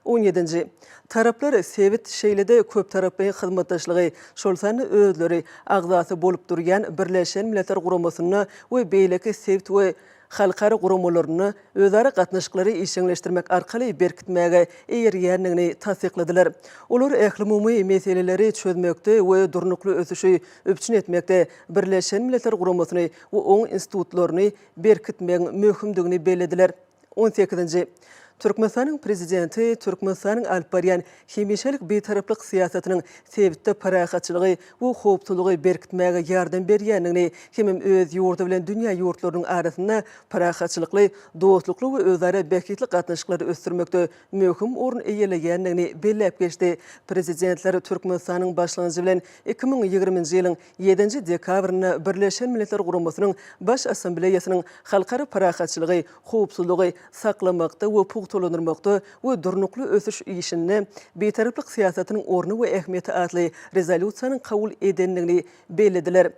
17. Taraplar sevit şeýlede köp taraply hyzmatdaşlygy şolsany özleri agzasy bolup durýan Birleşen Milletler Guramasyna we beýleki sevit we halkara gurumalaryny özara gatnaşyklary işleňleşdirmek arkaly berkitmäge eýerýänligini tasdikladylar. Olar ähli meseleleri çözmekde we durnukly ösüşi öpçün etmekde Birleşen Milletler Guramasyny we oň institutlaryny berkitmegiň möhümdigini belediler. 18. Türkmenistanyň prezidenti Türkmenistanyň alparyan hemişelik betaraplyk siýasatynyň sebitde parahatçylygy we howpsuzlygy berkitmäge ýardam berýänligini hemem öz ýurdu bilen dünýä ýurtlarynyň arasynda parahatçylykly, dostlukly we özara bäkitli gatnaşyklary ösdürmekde möhüm orun eýelegänligini bellep geçdi. Prezidentler Türkmenistanyň başlanjy bilen 2020-nji ýylyň 7 dekabryna Birleşen Milletler Guramasynyň baş assambleýasynyň halkara parahatçylygy, howpsuzlygy saklamakda we tolanırmakda ve durnuklu ösüş işini betaraplyk siýasatynyň orny we ähmiýeti adly rezolýusiýanyň kabul edenligini belediler.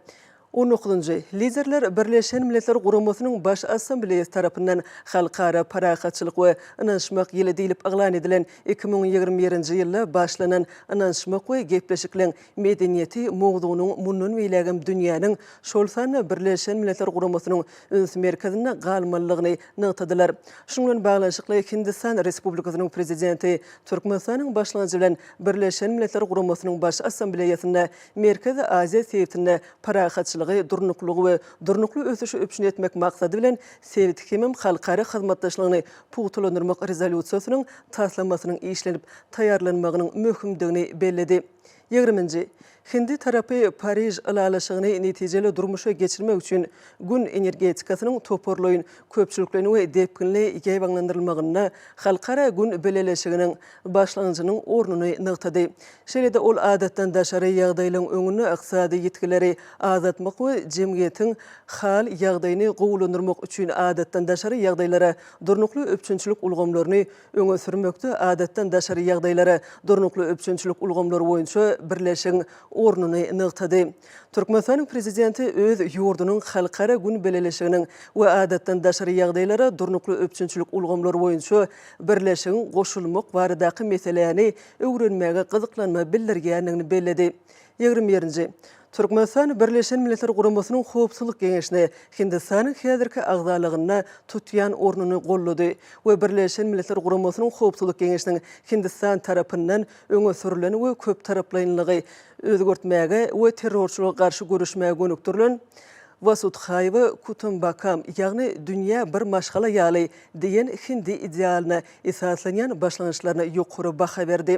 19. Liderler Birleşen Milletler Guramasynyň baş assambleýasy tarapyndan halkara parahatçylyk we ynanşmak ýyly diýilip aglan edilen 2021-nji ýylda başlanan ynanşmak we gepleşikliň medeniýeti mowdugynyň mundan beýlegem dünýäniň şolsany Birleşen Milletler Guramasynyň üns merkezine galmanlygyny nykdylar. Şundan baglanşykly Hindistan Respublikasynyň prezidenti Türkmenistanyň başlanjy bilen Birleşen Milletler Guramasynyň baş assambleýasynda Merkezi Aziya sebitinde parahatçylyk durnuklugy we durnukly ösüşi öpçün etmek maksady bilen sevit hemem halkara hyzmatdaşlygyny pugulanyrmak rezolýusiýasynyň taslamasynyň işlenip taýarlanmagynyň möhümdigini belledi. 20. Hindi tarapy Parij alalaşygyny netijeli durmuşa geçirmek üçin gün energetikasynyň toparlaýyn köpçüliklerini we depkinli ýaýbanlandyrylmagyna halkara gün beleleşiginiň başlanjynyň ornuny nykdy. Şeýlede ol adatdan daşary ýagdaýlaryň öňüne aqsady ýetkileri azatmak we jemgyýetiň hal ýagdaýyny gowulandyrmak üçin adatdan daşary ýagdaýlara durnukly öpçünçilik ulgamlaryny öňe sürmekde adatdan daşary ýagdaýlara durnukly öpçünçilik ulgamlary boýunça birleşiň ornuny nykdy. Türkmenistanyň prezidenti öz ýurdunyň halkara gün beleleşiginiň we adatdan daşary ýagdaýlara durnukly öpçünçilik ulgamlary boýunça birleşiň goşulmak baradaky meselelerini öwrenmäge gyzyklanma bildirýänligini belledi. 21. Türkmenistan Birleşen Milletler Guramasynyň howpsuzlyk geňeşine Hindistanyň häzirki agzalygyna tutýan ornuny gollady we Birleşen Milletler Guramasynyň howpsuzlyk geňeşiniň Hindistan tarapyndan öňe sürülen we köp taraplaýynlygy özgörtmäge we terrorçylyga garşy görüşmäge gönükdirilen Vasudxayva Kutumbakam, ýagny dünýä bir maşgala ýaly diýen hindi idealyna esaslanýan başlanýyşlaryna ýokary baha berdi.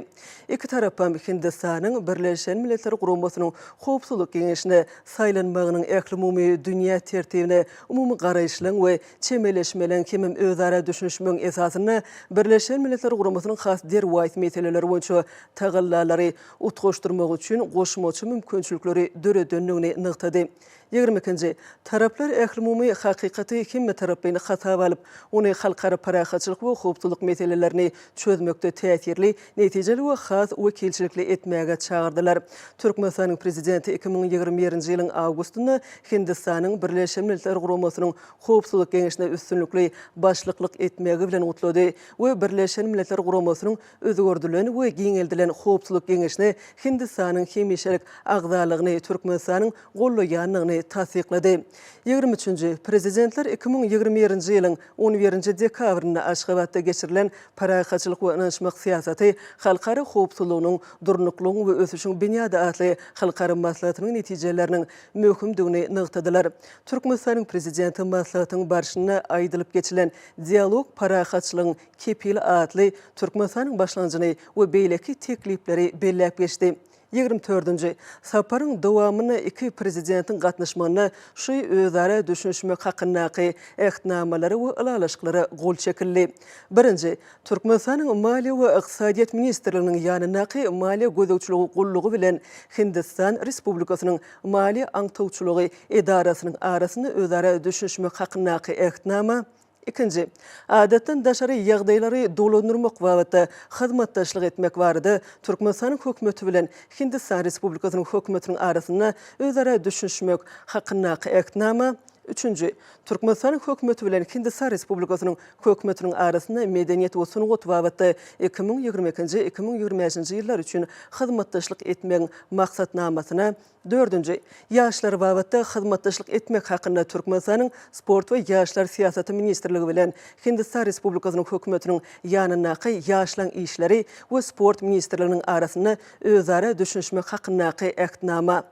Iki tarapam Hindistanyň Birleşen Milletler Guramasynyň howpsuzlyk geňeşine saýlanmagynyň ähli dünýä tertibine umumy garaýşlaryň we çemeleşmeleň hemem özara düşünüşmeň esasyna Birleşen Milletler Guramasynyň has derwäýt meseleleri boýunça tagallalary utgaşdyrmak üçin goşmaçy mümkinçilikleri döredenligini nykdy. 22. Taraplar ähli hakykaty kimme taraplaryny hataba alyp, ony halkara parahatçylyk we howpsuzlyk meselelerini çözmekde täsirli, netijeli we has wekilçilikli etmäge çağırdylar. Türkmenistanyň prezidenti 2021-nji ýylyň awgustynda Hindistanyň Birleşen Milletler Guramasynyň howpsuzlyk geňeşine üstünlikli başlyklyk etmäge bilen utlady we Birleşen Milletler Guramasynyň özgördilen we giňeldilen howpsuzlyk geňeşine Hindistanyň hemişelik agzalygyny Türkmenistanyň gollaýanlygyny tasdiklady. ýaşlady. 23-nji prezidentler 2021-nji ýylyň 11-nji dekabryna Aşgabatda geçirilen paraxaçylyk we ynançmak siýasaty halkara howpsuzlygynyň, durnuklugyň we ösüşiň beňada atly halkara maslahatynyň netijeleriniň möhümdigini nygtadylar. Türkmenistanyň prezidenti maslahatynyň barşyna aýdylyp geçilen dialog paraxaçylygyň kepili atly Türkmenistanyň başlanjyny we beýleki teklipleri belläp geçdi. 24-nji saparyň dowamyny iki prezidentin gatnaşmagyna şu özara düşünşmek hakyndaky ehtnamalary we ılalaşyklary gol çekildi. Birinji, Türkmenistanyň Maliýe we Ykdysadyýat ministrliginiň ýanynaky maliýe gözegçiligi gullugy bilen Hindistan Respublikasynyň maliýe aňtawçylygy edarasynyň arasyny özara düşünşmek hakyndaky ehtnama. İkinci, adatdan daşary ýagdaýlary dolandyrmak wagtynda hyzmatdaşlyk etmek barada Türkmenistanyň hökümeti bilen Hindistan Respublikasynyň hökümetiniň arasyna özara düşünşmek hakyndaky ehtnama. Üçüncü, Türkmenistanyň hökümeti bilen Hindistan Respublikasynyň hökümetiniň arasyna medeniýet we sunugat wagtynda 2022-2025-nji ýyllar üçin hyzmatdaşlyk etmegiň maksatnamasyna. Dördüncü, ýaşlar wagtynda hyzmatdaşlyk etmek hakynda Türkmenistanyň sport we ýaşlar siýasaty ministrligi bilen Hindistan Respublikasynyň hökümetiniň ýanynaky ýaşlaryň işleri we sport ministrliginiň arasyna özara düşünşmek hakyndaky ehtnama.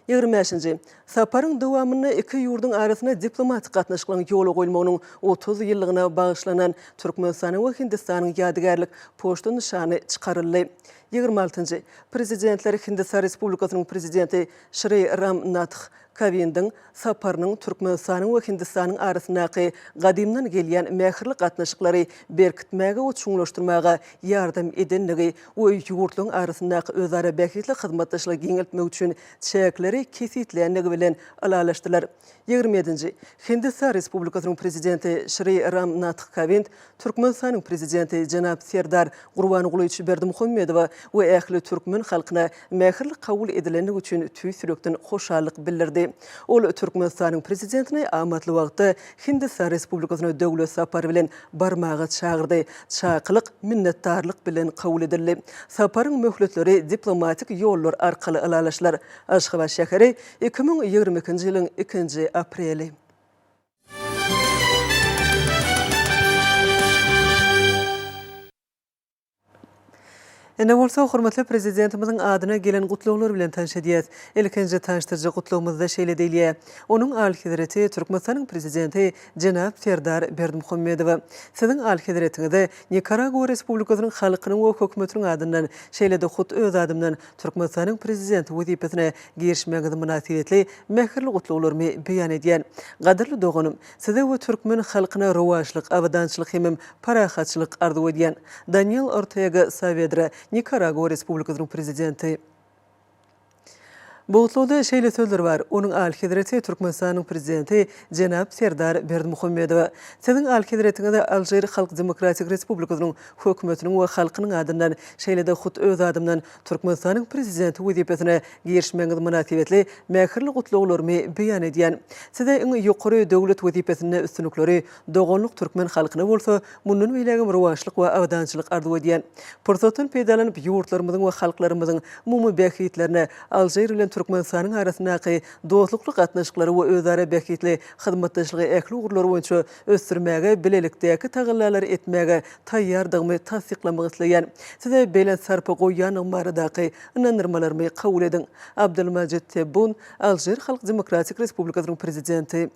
25-nji saparyň dowamyny iki ýurduň arasyna diplomatik gatnaşyklaryň ýoly goýulmagynyň 30 ýyllygyna bagyşlanan Türkmenistanyň we Hindistanyň ýadygarlyk poçta nyşany çykaryldy. 26-njy prezidentler Hindistan Respublikasynyň prezidenti Shri Ram Nath Kovindň saparynyň Türkmenistanyň we Hindistanyň arasyndaky gadymdan gelýän mähirlik gatnaşyklary berkitmäge we çuňlaşdyrmaga ýardam edenligi we ýurtlaryň arasyndaky özara bähitli hyzmatdaşlygy giňeltmek üçin çäkleri kesitlenligi bilen alalaşdylar. 27-nji Hindistan Respublikasynyň prezidenti Shri Ram Nath Kovind, Türkmenistanyň prezidenti Janab Serdar Gurbanuly Berdimuhammedowa we ähli türkmen halkyna mähirlik kabul edilenligi üçin tüýsürekden hoşallyk bildirdi. Ol Türkmenistanyň prezidentine amatly wagtda Hindistan Respublikasyna döwlet sapary bilen barmagy çağırdy. Çakylyk minnetdarlyk bilen kabul edildi. Saparyň möhletleri diplomatik ýollar arkaly alalaşlar. Aşgabat şäheri 2022-nji ýylyň 2-nji apreli. Ene bolsa hormatly prezidentimiziň adyna gelen gutluglar bilen tanışdýas. Ilkinji tanıştyrjy gutlugymyzda şeýle diýilýär. Onuň alhyzreti Türkmenistanyň prezidenti Janab Serdar Berdimuhammedow. Siziň alhyzretiňizde Nikaragua Respublikasynyň halkynyň we hökümetiniň adyndan şeýle de hut öz adymdan Türkmenistanyň prezidenti wezipesine girişmegide münasibetli mähirli gutluglary beýan edýän. Gaderli doganym, size we türkmen halkyna rowaçlyk, awadançylyk hem paraxaçylyk arzu edýän Daniel Ortega Saavedra, Nikaragua Respublikasynyň prezidenti. Boğutluğda şeýle sözler var. Onuň alhyzreti Türkmenistanyň prezidenti Janab Serdar Berdimuhammedow. Siziň alhyzretiňizde Aljeria Halk Demokratik Respublikasynyň hökümetiniň we halkynyň adyndan şeýle de hut öz adymdan Türkmenistanyň prezidenti wezipesine girişmegiz münasibetli mähirli gutluglary beýan edýän. Size iň ýokary döwlet wezipesine üstünlikleri doganlyk türkmen halkyna bolsa, mundan beýlegim rowaçlyk we awadançylyk arzu edýän. Pursatdan peýdalanyp ýurtlarymyzyň we halklarymyzyň mumy bähitlerine Aljeria Türkmenistanyň arasyndaky dostlukly gatnaşyklary we özara bähitli hyzmatdaşlygy ähli ugurlary boýunça ösdürmäge, bilelikdäki tagallalary etmäge taýýardygymy tasdiqlamak isleýän. Size belen sarpa goýýan baradaky ynandyrmalary kabul ediň. Abdulmajid Tebboune, Aljeria Halk Demokratik Respublikasynyň prezidenti.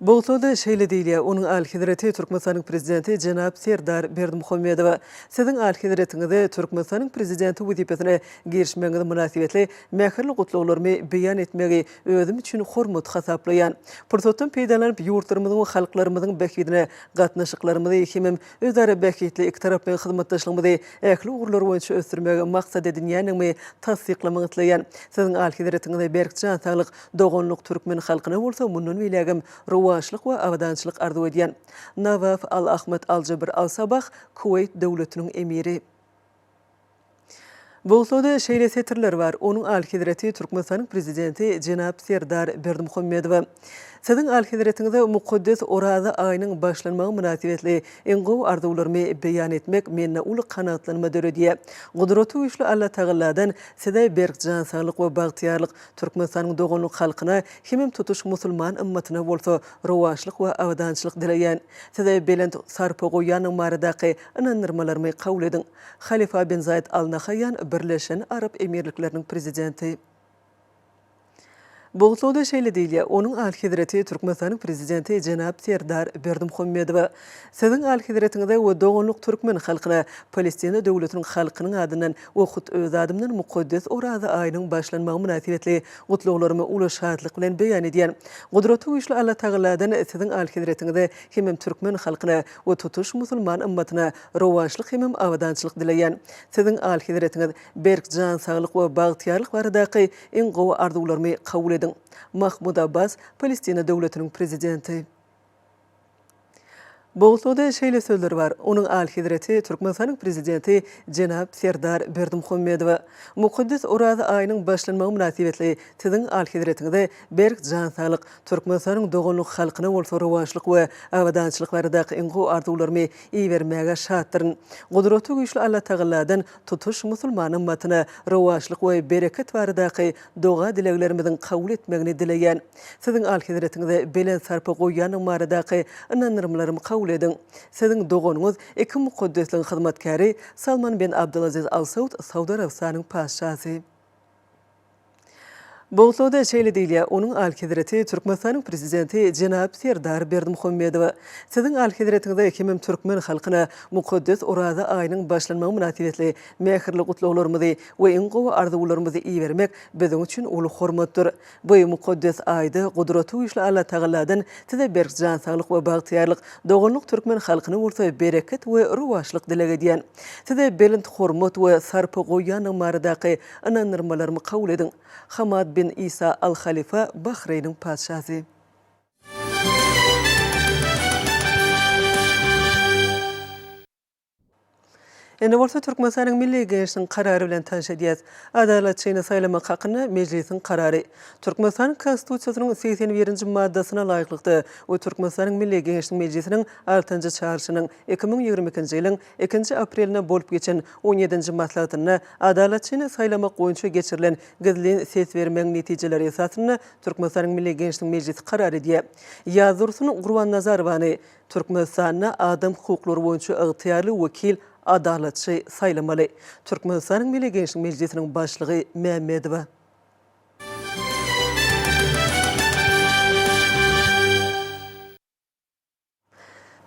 Boğutluğda şeýle diýilýär. Onuň alhyzreti Türkmenistanyň prezidenti Janab Serdar Berdimuhammedow. Siziň alhyzretiňizde Türkmenistanyň prezidenti wezipesine girişmegiz münasibetli mähirli gutluglary beýan etmegi özüm üçin hormat hasaplaýan. Pursatdan peýdalanyp ýurtlarymyzyň we halklarymyzyň bähitine gatnaşyklarymyzy hem özara bähitli iki taraply hyzmatdaşlygymyzy ähli ugurlary boýunça ösdürmäge maksat edilýändigini tasdiqlamak isleýän. Siziň alhyzretiňizde berkjan saglyk doganlyk türkmen halkyna bolsa mundan beýlegim rowaçlyk we awadançylyk arzu edýän. Nawaf Al-Ahmed Al-Jabr Al-Sabah, Kuwait döwletiniň emiri. Bolsoda şeýle setirler bar. Onuň alhydraty Türkmenistanyň prezidenti Jenap Serdar Berdimuhammedow. Sizin alhydratyňyzda mukaddes Oraza aýynyň başlanmagy münasibetli en gowy arzuwlarymy beýan etmek menne uly kanatlanma dörediýe. Gudraty güýçli Allah Tagaladan size berkjan saglyk we bagtyarlyk Türkmenistanyň dogonlyk halkyna hemem tutuş musulman ümmetina bolsa rowaşlyk we awdançylyk dileýän. Size belent sarpa goýanyň maradaky inanyrmalarmy kabul edin. Halifa bin Zayed Al Nahyan Birleşen Arap Emirlikleriniň prezidenti. Bolsoda şeýle diýilýär, onuň alhydraty Türkmenistanyň prezidenti Jenap Serdar Berdimuhammedow. Sizin alhydratyňyzda we dogonlyk türkmen halkyna Palestina döwletiniň halkynyň adynan we hut öz adymdan mukaddes Oraza aýynyň başlanmagy münasibetli gutluklarymy uly şadlyk bilen beýan edýän. Gudraty güýçli Allah Tagaladan sizin alhydratyňyzda hemem türkmen halkyna we tutuş musulman ümmetina rowaşlyk hemem awdançylyk dileýän. Sizin alhydratyňyz berkjan saglyk we bagtyarlyk baradaky en gowy arzuwlarymy kabul edin. Mahmud Abbas, Palestina döwletiniň prezidenti. Bolsoda şeýle sözler bar. Onuň alhydraty Türkmenistanyň prezidenti Jenap Serdar Berdimuhammedow. Mukaddes Oraza aýynyň başlanmagy münasibetli sizin alhydratyňyzda berkjan saglyk Türkmenistanyň dogonlyk halkyna bolsa rowaşlyk we awdançylyk baradaky en gowy arzuwlarymy iýermäge şatdyryn. Gudraty güýçli Allah Tagaladan tutuş musulman ümmetina rowaşlyk we bereket baradaky doga dileklerimiziň kabul etmegini dileýän. Sizin alhydratyňyzda belen sarpa goýanyň baradaky inanyrmalarym kabul edin. Sizin dogonuňyz iki mukaddesliň hyzmatkary Salman bin Abdulaziz Al Saud Sauda Arabistanyň paşasy. Bolsoda şeýle diýilýär, onuň alhydraty Türkmenistanyň prezidenti Jenap Serdar Berdimuhammedow. Sizin alhydratyňyzda hemem türkmen halkyna mukaddes Oraza aýynyň başlanmagy münasibetli mähirli gutluklarymy we en gowy arzuwlarymyzy iýermek biziň üçin uly hormatdyr. Bu mukaddes aýda gudraty güýçli Allah Tagaladan size berkjan saglyk we bagtyarlyk dogonlyk türkmen halkyna bolsa bereket we rowaşlyk dilegedýän. Size belent hormat we sarpa goýanyň maradaky inanyrmalarmy kabul edin. Hamad bin İsa Al-Khalifa Bahreyn'in padşahı. Ene bolsa Türkmenistanyň Milli Geňeşiniň karary bilen tanış edýäs. Adalatçyny saýlamak hakyna mejlisiň karary. Türkmenistanyň konstitusiýasynyň 81-nji maddasyna laýyklykda we Türkmenistanyň Milli Geňeşiniň mejlisiniň 6-njy çağrışynyň 2022-nji ýylyň 2-nji apreline bolup geçen 17-nji maslahatyna adalatçyny saýlamak goýunça geçirilen gizli ses bermeň netijeleri esasyna Türkmenistanyň Milli Geňeşiniň mejlisi karary edýär. Ýazgyrsyň Gurban Nazarowany Türkmenistanyň adam hukuklary boýunça ygtyýarly wekil adalatçy saýlamaly. Türkmenistanyň Milli Geňeşiniň mejlisiniň başlygy Mämmedow.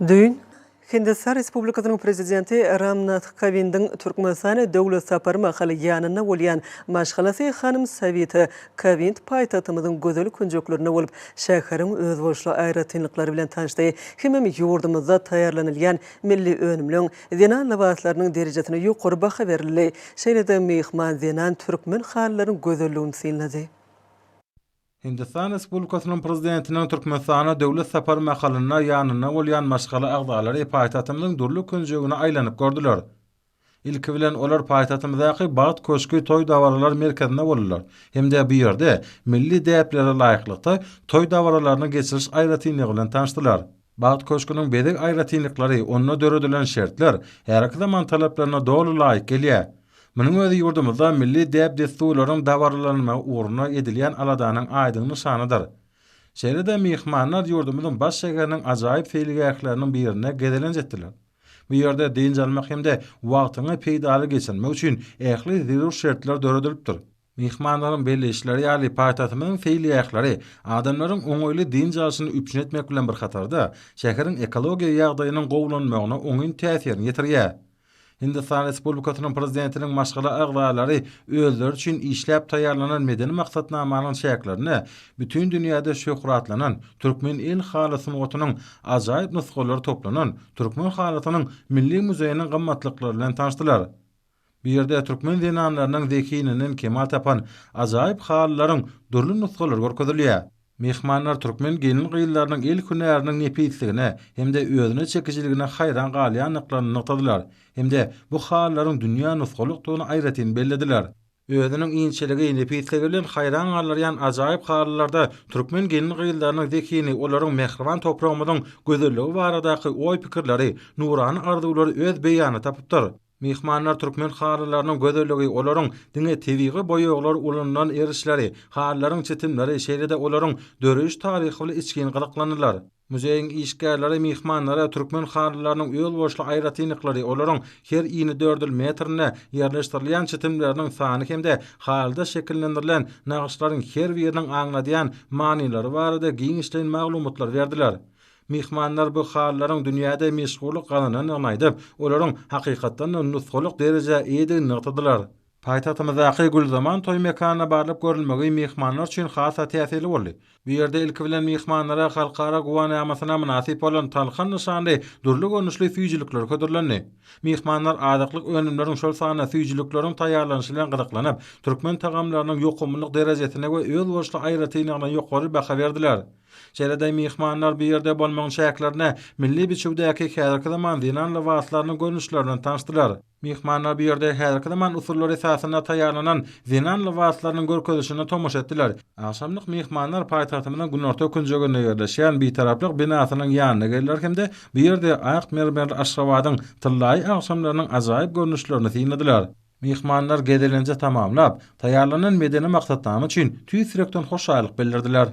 Dün Hindistan Respublikasynyň prezidenti Ramnath Kovind'in Türkmenistana döwlet sapary mahaly ýanyna bolýan maşgalasy hanym Savita Kovind paýtagtymyzyň gözel künjeklerine bolup şäheriň öz bolşly aýratynlyklary bilen tanışdy. Hemem ýurdumyzda taýarlanylýan milli önümliň zenan lawaslarynyň derejesine ýokary baha berildi. Şeýle-de mehman zenan türkmen hallarynyň gözelligini synlady. Hindistan Respublikasynyň prezidentiniň Türkmenistana döwlet sapary mahalyna ýanyna bolýan maşgala agdalary paýtagtymyzyň durly künjegine aýlanyp gördüler. İlki bilen olar paýtagtymyzdaky Bagd köşkü toý dawaralar merkezine bolurlar. Hemde bu ýerde milli däplere laýyklykda toý dawaralaryny geçiriş aýratynlygy bilen tanışdylar. Bagd köşküniň bedek aýratynlyklary, onda döredilen şertler her iki zaman talaplaryna dogry laýyk gelýär. Munyň özi ýurdumyzda milli däp desturlaryň dawarlanma uğruna edilýän aladanyň aýdyň nişanydyr. Şeýle-de mehmanlar ýurdumyzyň baş şäheriniň ajaýyp feýligerlikleriniň birine gedelenjetdiler. Bu ýerde diň jalmak hemde wagtyny peýdaly geçirmek üçin ähli zerur şertler döredilipdir. Mehmanlaryň belli işleri ýaly paýtagtymyň feýligerlikleri adamlaryň oňoýly diň jalyşyny üpçün etmek bilen bir hatarda şäheriň ekologiýa ýagdaýynyň gowlanmagyna oňyn täsirini ýetirýär. Hindistan Respublikasynyň prezidentiniň maşgala agdalary özleri üçin işläp taýýarlanan medeni maksatnamanyň şäklerini bütün dünýäde şöhratlanan türkmen el halasynyň otunyň ajaýyp nusgalary toplanan türkmen halatynyň milli muzeýiniň gymmatlyklary bilen tanışdylar. Bu ýerde türkmen zenanlarynyň zekininiň kemal tapan ajaýyp halaryň durly nusgalary görkezilýär. Mehmanlar türkmen gelin gyýyllarynyň ilk hünäriniň nepitligine hemde özüne çekijiligine haýran galýanlyklaryny nykdylar. Hemde bu hallaryň dünýä nusgalygyny aýratyn bellediler. Özüniň iňçiligi nepitligi bilen haýran galaryan ajaýyp hallalarda türkmen gelin gyýyllarynyň zekini, olaryň mehriban toprağymyzyň gözelligi baradaky oý pikirleri, nurany arzulary öz beýany tapypdyr. Mehmanlar türkmen hallarynyň gözelligi, olaryň diňe tebigi boýaglary ulandan erişleri, hallaryň çetimleri, şeýlede olaryň döreş taryhy bilen içgin gylyklanylar. Muzeýiň işgärleri mehmanlara türkmen hallarynyň öýül boşly aýratynlyklary, olaryň her ýyny 4 metrine ýerleşdirilýän çetimleriniň sany hemde halda şekillendirilen naqşlaryň her biriniň aňladýan manylary barada giňişlen maglumatlar berdiler. Mehmanlar bu hallaryň dünýäde meşgullyk ganyny aýdyp, olaryň hakykatdan nusgalyk derejä eýdigini nykdylar. Paýtagtymyzdaky Gülzaman toý mekanyna barlyp görülmegi mehmanlar üçin has täsirli boldy. Bu ýerde ilk bilen mehmanlara halkara guwanaýamasyna münasip bolan talhan nişanly durly görnüşli süýjilikler ködürlendi. Mehmanlar adaklyk önümleriň şol sany süýjilikleriň taýýarlanyşy bilen gyzyklanyp, türkmen tagamlarynyň ýokumlyk derejesine we öz boşly aýratynyň ýokary baha berdiler. Şeýle mehmanlar bu ýerde bolmagyň şäherlerine milli biçimdäki häzirki zaman dinan lawatlarynyň görnüşlerinden tanışdylar. Mehmanlar bu ýerde häzirki zaman usullary esasyna taýýarlanan dinan lawatlarynyň görkezişine tomaşa etdiler. Akşamlyk mehmanlar paýtagtymyň günorta künjegine ýerleşýän bir taraplyk binasynyň ýanyna geldiler hemde bu ýerde aýak mermer aşgabadyň tyllaý akşamlarynyň ajaýyp görnüşlerini synladiler. Mehmanlar gedelenje tamamlap, taýýarlanan medeni maksatlaryň üçin tüýsürekden hoşalyk bildirdiler.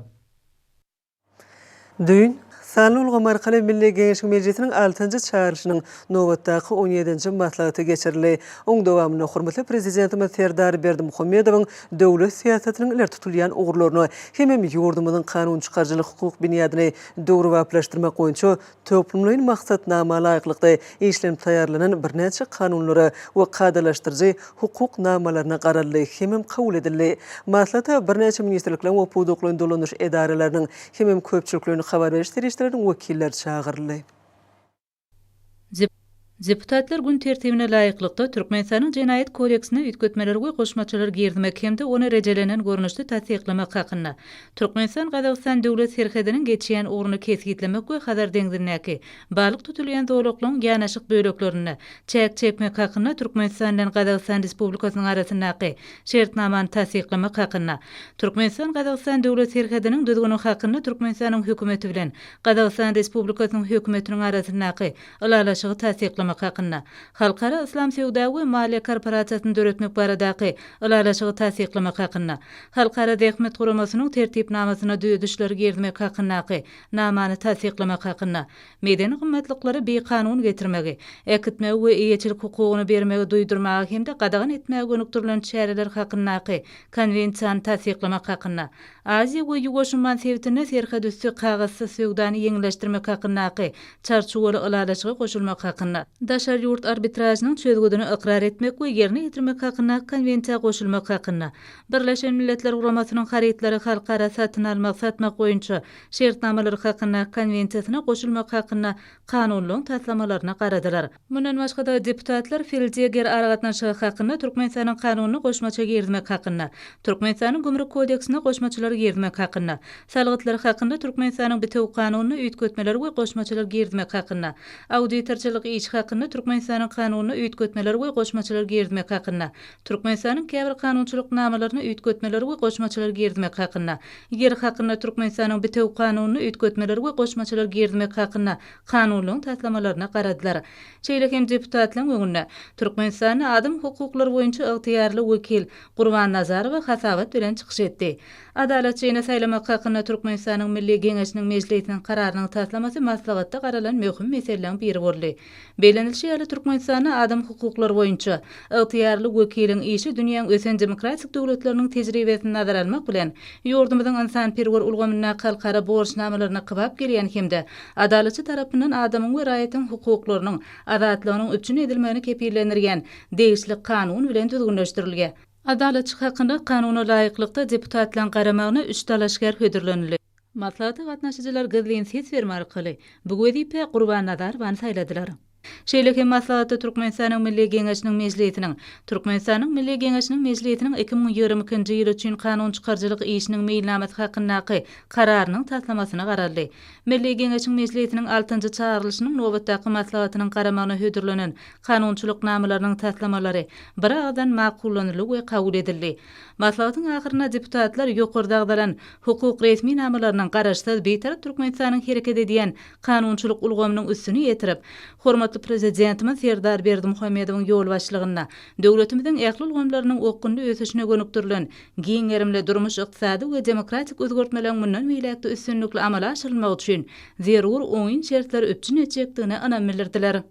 Düýün Sanly Ulgam arkaly Milli Geňeşlik Mejlisiniň 6-njy çağrışynyň nowatdaky 17-nji maslahaty geçirildi. Oň dowamyny hormatly prezidentimiz Serdar Berdimuhammedowyň döwlet siýasatynyň iler tutulýan ugurlaryny hemem ýurdumyzyň kanun çykarjylyk hukuk biniýadyny dogry wagtlaşdyrmak boýunça toplumlaryň maksatnama laýyklykda işlenip taýýarlanan birnäçe kanunlary we kadalaşdyrjy hukuk namalaryna garaldy hemem kabul edildi. Maslahatda birnäçe ministrlikler we puduklaryň dolanyş edaralarynyň hemem köpçüliklerini habar berýär wekiller çağırıldı. Deputatlar gün tertibine laýyklykda Türkmenistanyň Jenaýat kodeksine üýtgetmeleri we goşmaçylar girdimek hemde ony rejelenen görnüşde tasdiklamak hakyna Türkmenistan Gazawstan döwlet serhediniň geçýän ugrunu kesgitlemek we Hazar deňzindäki balyk tutulýan dowlaklaryň ýanaşyk böleklerini çäk çekmek hakyna Türkmenistan bilen Gazawstan Respublikasynyň arasyndaky şertnamany tasdiklamak hakyna Türkmenistan Gazawstan döwlet serhediniň düzgünü hakyna Türkmenistanyň hökümeti bilen Gazawstan Respublikasynyň hökümetiniň arasyndaky ulalaşygy tasdiklamak hakyna Halkara İslam Sewda we Maliýe Korporasiýasyny döretmek baradaky ulalaşygy tasdiklamak hakyna Halkara Dehmet Guramasynyň tertipnamasyna düýdüşleri girmek hakynaky namany tasdiklamak hakyna medeni gymmatlyklary bir kanun getirmegi, ekitmegi we eýeçilik hukugyny bermegi duýdurmagy hemde gadagan etmegi gönükdirilen çäreler hakynaky konwensiýany tasdiklamak hakyna Aziýa we Ýugoşman sewtine serhed üstü kagazsy sewdany ýeňleşdirmek hakynaky çarçuwaly ulalaşygy goşulmak hakyna Daşar ýurt arbitrajynyň çözgüdüni ikrar etmek we ýerine ýetirmek hakyna konwensiýa goşulmak hakyna Birleşen Milletler Guramasynyň hareketlери halkara satyn almak satmak boýunça şertnamalary hakyna konwensiýasyna goşulmak hakyna kanunlaryň taslamalaryna garadylar. Mundan başga da deputatlar Feljeger aragatnaşygy hakyna Türkmenistanyň kanunyny goşmaça girdimek hakyna Türkmenistanyň gümrük kodeksine goşmaçylary girdimek hakyna salgytlary hakyna Türkmenistanyň bitew kanunyny üýtgetmeleri we goşmaçylary girdimek hakyna auditorçylyk iş hakyna Türkmenistanyň kanunyny üýtgetmeleri we goşmaçylary girdimek hakyna Türkmenistanyň käbir kanunçylyk namalaryny üýtgetmeleri we goşmaçylary girdimek hakyna ýer hakyna Türkmenistanyň bitew kanunyny üýtgetmeleri we goşmaçylary girdimek hakyna kanunlaryň taslamalaryna garadylar. Şeýlekem deputatlaryň öňünde Türkmenistanyň adam hukuklary boýunça ygtyýarly wekil Gurban Nazarow hasabat bilen çykyş etdi. Adaletçiýine saýlamak hakyna Türkmenistanyň Milli Geňeşiniň mejlisiniň kararynyň taslamasy maslahatda garalan möhüm meseleleň biri boldy. Belenilşi ýaly Türkmenistanyň adam hukuklary boýunça ygtyýarly wekiliň işi dünýäň ösen demokratik döwletleriniň tejribesini nazara almak bilen ýurdumyzyň insanperwer ulgamyna halkara borçnamalaryna kybap gelýän hemde adaletçi tarapyndan adamyň we raýatyň hukuklarynyň azatlygynyň üçin edilmegini kepillendirgen degişli kanun bilen düzgünleşdirilgen. Adaletçi hakynda kanuny laýyklykda deputatlaryň garamagyna 3 talaşgar hödürlenildi. Maslahaty gatnaşyjylar gizlin ses berme arkaly bu wezipe Gurban Nazarow saýladylar. Şeýleki maslahatda Türkmenistanyň Milli Geňeşiniň mejlisiniň, Türkmenistanyň Milli Geňeşiniň mejlisiniň 2022-nji ýyl üçin kanun çykarjylyk işiniň meýilnamasy hakyndaky kararynyň taslamasyny garaldy. Milli Geňeşiniň mejlisiniň 6-njy çağrylşynyň nowbatdaky maslahatynyň garamagyna hödürlenen kanunçylyk namalarynyň taslamalary bir agdan makullanyldy we kabul edildi. Maslahatyň ahyryna deputatlar ýokarydagdalan hukuk resmi namalarynyň garaşsyz beýtarap Türkmenistanyň hereket edýän kanunçylyk ulgamynyň üstüni ýetirip, hormatly prezidentimiz Serdar Berdimuhammedowyň ýol başlygyna döwletimiziň ähli ulgamlarynyň okgunly ösüşine gönükdirilen giň erimli durmuş ykdysady we demokratik özgertmeleriň mundan meýlekde üstünlikli amala aşyrylmagy üçin zerur oýun şertleri öpçün etjekdigine anam bildirdiler.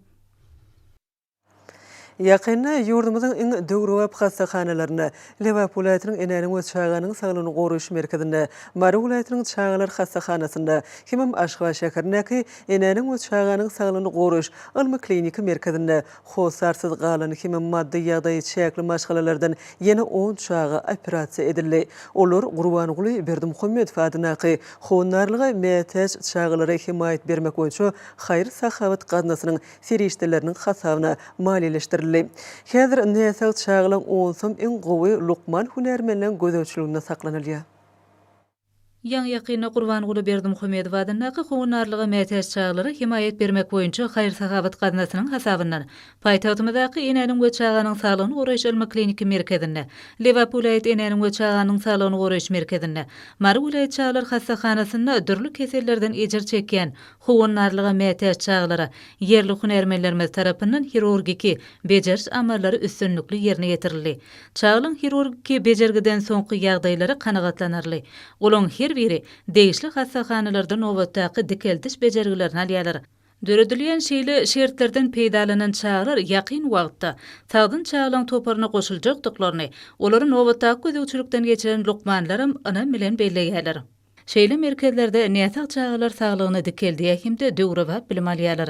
Yakında yurdumuzun en döwrüp hastahanalaryna Lewap vilayatynyň Enäniň öz çağanyň saglygyny goruş merkezinde Mary vilayatynyň çağlar hastahanasynda Himam Aşgabat şäherindäki Enäniň öz çağanyň saglygyny goruş almy kliniki merkezinde hosarsyz galan Himam maddi ýagdaý çäkli maşgalalardan ýene 10 çağı operasiýa edildi. Olar Gurbanuly Berdimuhammedow adynaky howunarlyga meýteş çağlara himayet bermek boýunça haýr sahabat gatnaşynyň serişdeleriniň hasabyna maliýeleşdirildi. Häzir näsä çağlaryň onsam en gowy Lukman hünärmenliň gözöçlüğünde saklanylýar. Yan ýakyna Gurbanuly Berdimuhammedow adynaky howunarlyga meýteş çağlara himayet bermek boýunça haýr sahabat gatnaşynyň hasabyndan paýtagtymyzdaky Enäniň we çağanyň saglygyny goraýş almy kliniki merkezinde, Lewap vilayat Enäniň we çağanyň saglygyny goraýş merkezinde, Mary vilayat çağlar hastahanasynda dürli kesellerden ejir çekýän howunarlyga meýteş çağlara yerli hünärmenlerimiz tarapyndan hirurgiki bejeriş amallary üstünlikli ýerine ýetirildi. Çağlyň hirurgiki bejergiden soňky ýagdaýlary kanagatlanarly. Olaň her biri değişli hastahanalarda nowbatdaky dikeltiş bejergilerini alýarlar. Döredilýän şeýle şertlerden peýdalanan çağlar ýakyn wagtda tagdyn çağlaryň toparyna goşuljakdyklaryny, olary nowbatdaky gözegçilikden geçiren lukmanlarym anam bilen belleýärler. Şeýle merkezlerde näçe çağlar saglygyny dikeldiýä hemde döwrüp bilim alýarlar.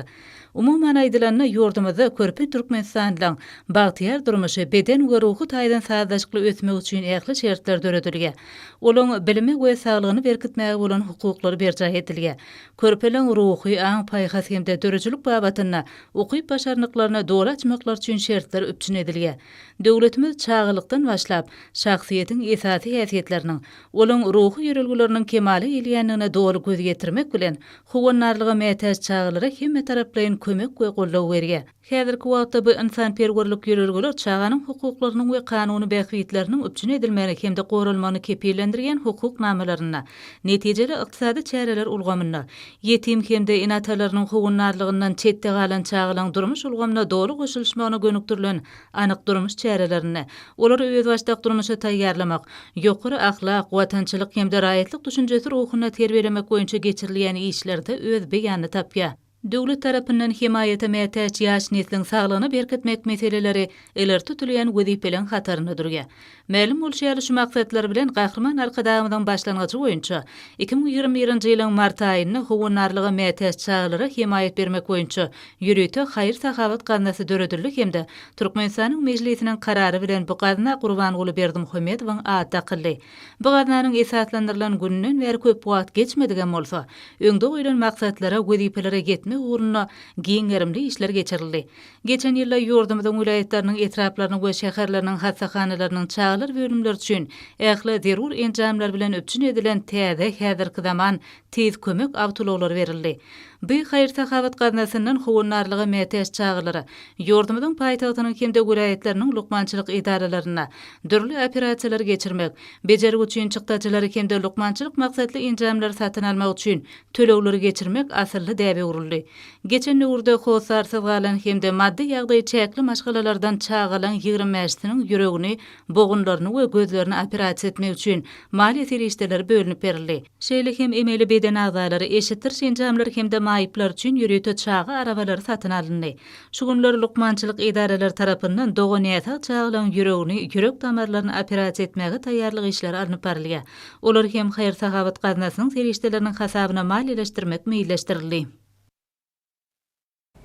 Umuman aýdylanyna ýurdumyzda körpe Türkmenistanyň bagtyar durmuşy beden we ruhy taýdan sazdaşykly ötmek üçin ähli şertler döredilýär. Olaň bilimi we saglygyny berkitmäge bolan hukuklary berjä edilýär. Körpeliň ruhy aň paýhas hemde dörejilik babatyna okyp başarnyklaryna dogry açmaklar üçin şertler öpçün edilýär. Döwletimiz çağlykdan başlap şahsiýetiň esasy häsiýetleriniň, olaň ruhy ýörelgileriniň kemale ilýänligine dogry göz getirmek bilen howunarlyga meýteş çağlary hemme taraplaryň kömek we gollaw berýär. Häzirki wagtda bu insanperwerlik ýörelgiler çağanyň hukuklarynyň we kanuny bähwitleriniň öpçün edilmegi hemde gorulmagyny kepillendirýän hukuk namalaryna, netijeli ykdysady çäreler ulgamyna, ýetim hemde enatalarynyň howunarlygyndan çetde galan çağlaryň durmuş ulgamyna dogry goşulmagyna gönükdirilen anyk durmuş çärelerine, olary öz başdak durmuşa taýýarlamak, ýokary ahlak, watançylyk hemde raýatlyk düşünjesi ruhyna terbiýelemek boýunça geçirilýän işlerde öz beýany tapýar. Döwlet tarapyndan himayete meýteş ýaş nesliniň saglygyny berkitmek meseleleri eler tutulýan wezipeleň hatarynda durýar. Ma'lum bolýar şu maksatlar bilen gahrman arkadagymyň başlangıcı boýunça 2021-nji ýylyň mart aýyna howunarlyga meýteş çağlara himayet bermek boýunça ýürüýte haýr sahabat gatnaşy döredildi hemde Türkmenistanyň mejlisiniň karary bilen bu gatna Gurbanuly Berdimuhammedowyň adı takyldy. Bu gatnanyň esaslandyrylan günnün bäri köp wagt geçmedigen bolsa, öňde goýulan maksatlara wezipelere uğruna giň erimli işler geçirildi. Geçen ýylda ýurdumyzyň wilayatlarynyň etraplaryny we şäherläriniň hastahanalarynyň çağlar bölümleri üçin ähli zerur enjamlar bilen öpçün edilen täze häzirki zaman tez kömek awtolawlary berildi. Bu haýr sahabat gatnaşyndan howunarlyga meýteş çağlary ýurdumyzyň paýtagtynyň hemde wilayatlarynyň lukmançylyk idaralaryna dürli operasiýalar geçirmek, bejergi üçin çykdajylary hemde lukmançylyk maksatly enjamlar satyn almak üçin төлewleri geçirmek asylly däbe uruldy. Geçen ýurda hosarsyz galan hemde maddi ýagdaý çäkli maşgalalardan çağalan 20 mäşdiniň ýüregini, bogunlaryny we gözlerini operasiýa etmek üçin maliýe serişdeleri bölünip berildi. Şeýle hem emeli beden agzalary eşitdir enjamlar hemde maýyplar üçin ýürüýte çağı arabalary satyn alındy. Şu günler lukmançylyk idaralar tarapyndan dogonýata çağalan ýüregini, ýürek damarlaryny operasiýa etmege taýýarlyk işleri alınıp barylyar. Olar hem haýr sahabat gatnaşynyň serişdeleriniň hasabyna maliýeleşdirmek meýilleşdirildi.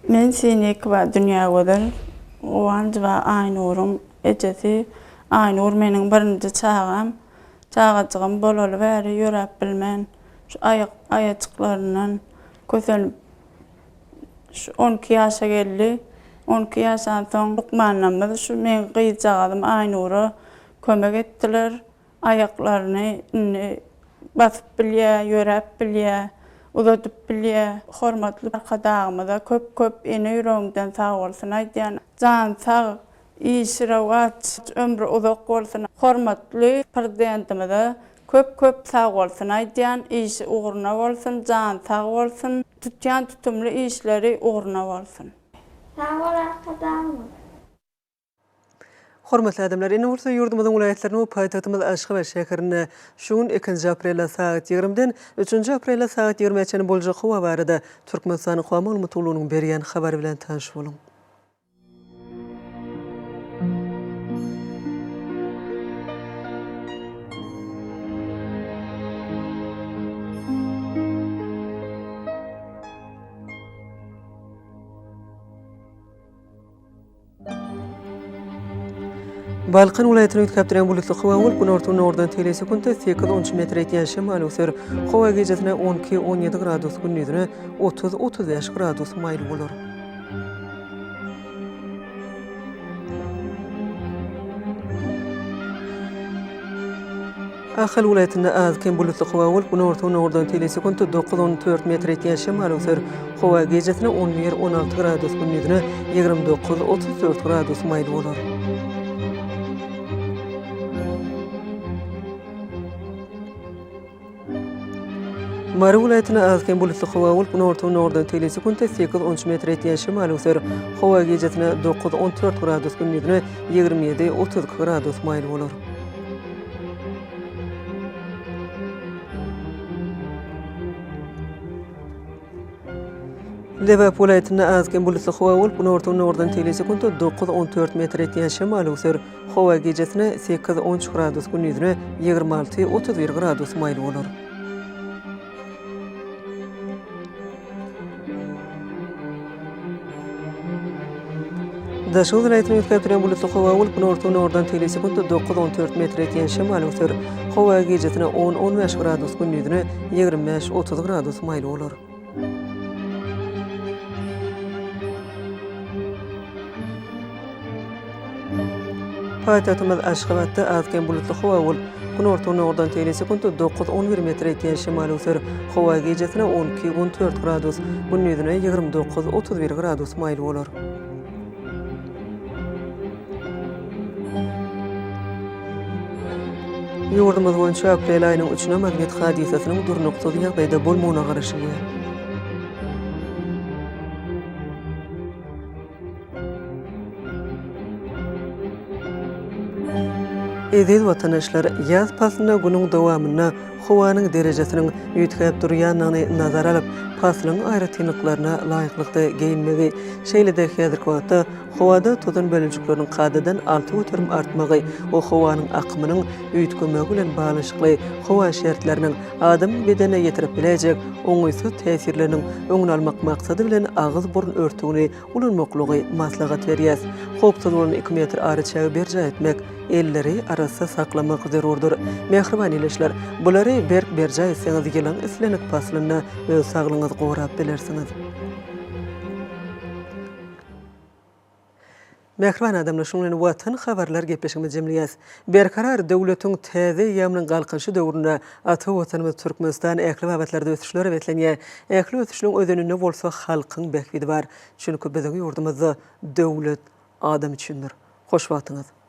Men seni kva dünya gödür. Owanj we Aynurym ejesi Aynur meniň birinji çağam. Çağajygym bolaly bäri ýörep bilmän. Şu aýaçyklaryndan kösel Şu 12 yaşa geldi. 12 yaşdan soň Lukmanamyz şu men gyýjagadım Aynura kömek etdiler. Ayaklaryny basyp bilýär, ýörep bilýär, uzatyp bilýär. Hormatly arkadagymyza köp ene ýüregimden sag bolsun aýdýan. Jan sag, işrawat, ömrü uzak bolsun. Hormatly prezidentimize köp sag bolsun aýdýan, işi uğruna bolsun, jan sag bolsun, tutýan tutumly işleri uğruna bolsun. Sag bol arkadaşlar. Hormatly adamlar, ene bolsa ýurdumyzyň welaýatlaryny paýtagtymyz Aşgabat şäherine şuň 2 aprelda saat 20-den 3 aprelda saat 20-çe boljak howa barada Türkmenistanyň howa maglumatlygynyň berýän habary bilen tanış boluň. Balkan welaýatyny üýtgäpdirän bulutly howa bolup, gün ortagyny ordan telesekundda 8-10 metr etýän şemal öser. Howa gejesine 12-17 gradus, gündüzine 30-35 gradus maýly bolar. Ahal welaýatyna az kem bulutly howa bolup, gün ortagyny ordan telesekundda 9-14 metr etýän şemal öser. Howa gejesine 11-16 gradus, gündüzine 29-34 gradus maýly bolar. Mary welaýatyna azken bulutly howa bolup, gün ortagyny ordan telesekundda 8-10 metr etýän şemal öser. Howa gejesine 9-14 gradus, gündüzine 27-30 gradus maýly bolar. Lewap welaýatyna azken bulutly howa bolup, gün ortagyny ordan telesekundda 9-14 metr etýän şemal öser. Howa gejesine 8-13 gradus, gündüzine 26-31 gradus maýly bolar. Daşy welaýatyny üýtgäpdirän bulutly howa bolup, gün ortagyny ordan telesekundda 9-14 metr etýän şemal öser. Howa gejesine 10-15 gradus, gündüzine 25-30 gradus maýly bolar. Paýtagtymyz Aşgabatda azken bulutly howa bolup, gün ortagyny ordan telesekundda 9-11 metr etýän şemal öser. Howa gejesine 12-14 gradus, gündüzine 29-31 gradus maýly bolar. Ýurdumyz boýunça aprel aýynyň 3-üne magnet hadisasynyň dur noktaly ýagdaýda bolmagyna garaşylýar. Edil watanaşlar ýaz pasyna günüň dowamyna howanyň derejesiniň ýetgäp durýanyny nazara alyp, paslyň aýratynlyklaryna laýyklykda geyinmegi, şeýle-de häzirki wagtda howada tozan bölünjükleriniň kadadan 6 götürüm artmagy, o howanyň akymynyň üýtgemegi bilen baglanyşykly howa şertleriniň adam bedene ýetirip biljek oňaýsy täsirleriniň öňüni almak maksady bilen agyz burun örtügini ulanmaklygy maslahat berýär. Hopsalyň 2 metr araçagy berja etmek elleri arasy saklamak zerurdur. Mehriban eleşler, bulary berja etseňiz gelen islenik paslyna öz saglyňyzy gowrap bilersiňiz. Mehriban adamlar şuňlan watan habarlar gepleşigimiz jemleýäs. Berkarar döwletiň täze ýamynyň galkynşy döwründe ata watanymyz Türkmenistan ähli wabatlarda ötüşleri betlenýär. Ähli ötüşlüň özeninde bolsa halkyň bekbidi bar. Çünki biziň ýurdumyzda döwlet adam üçindir. Hoş wagtyňyz.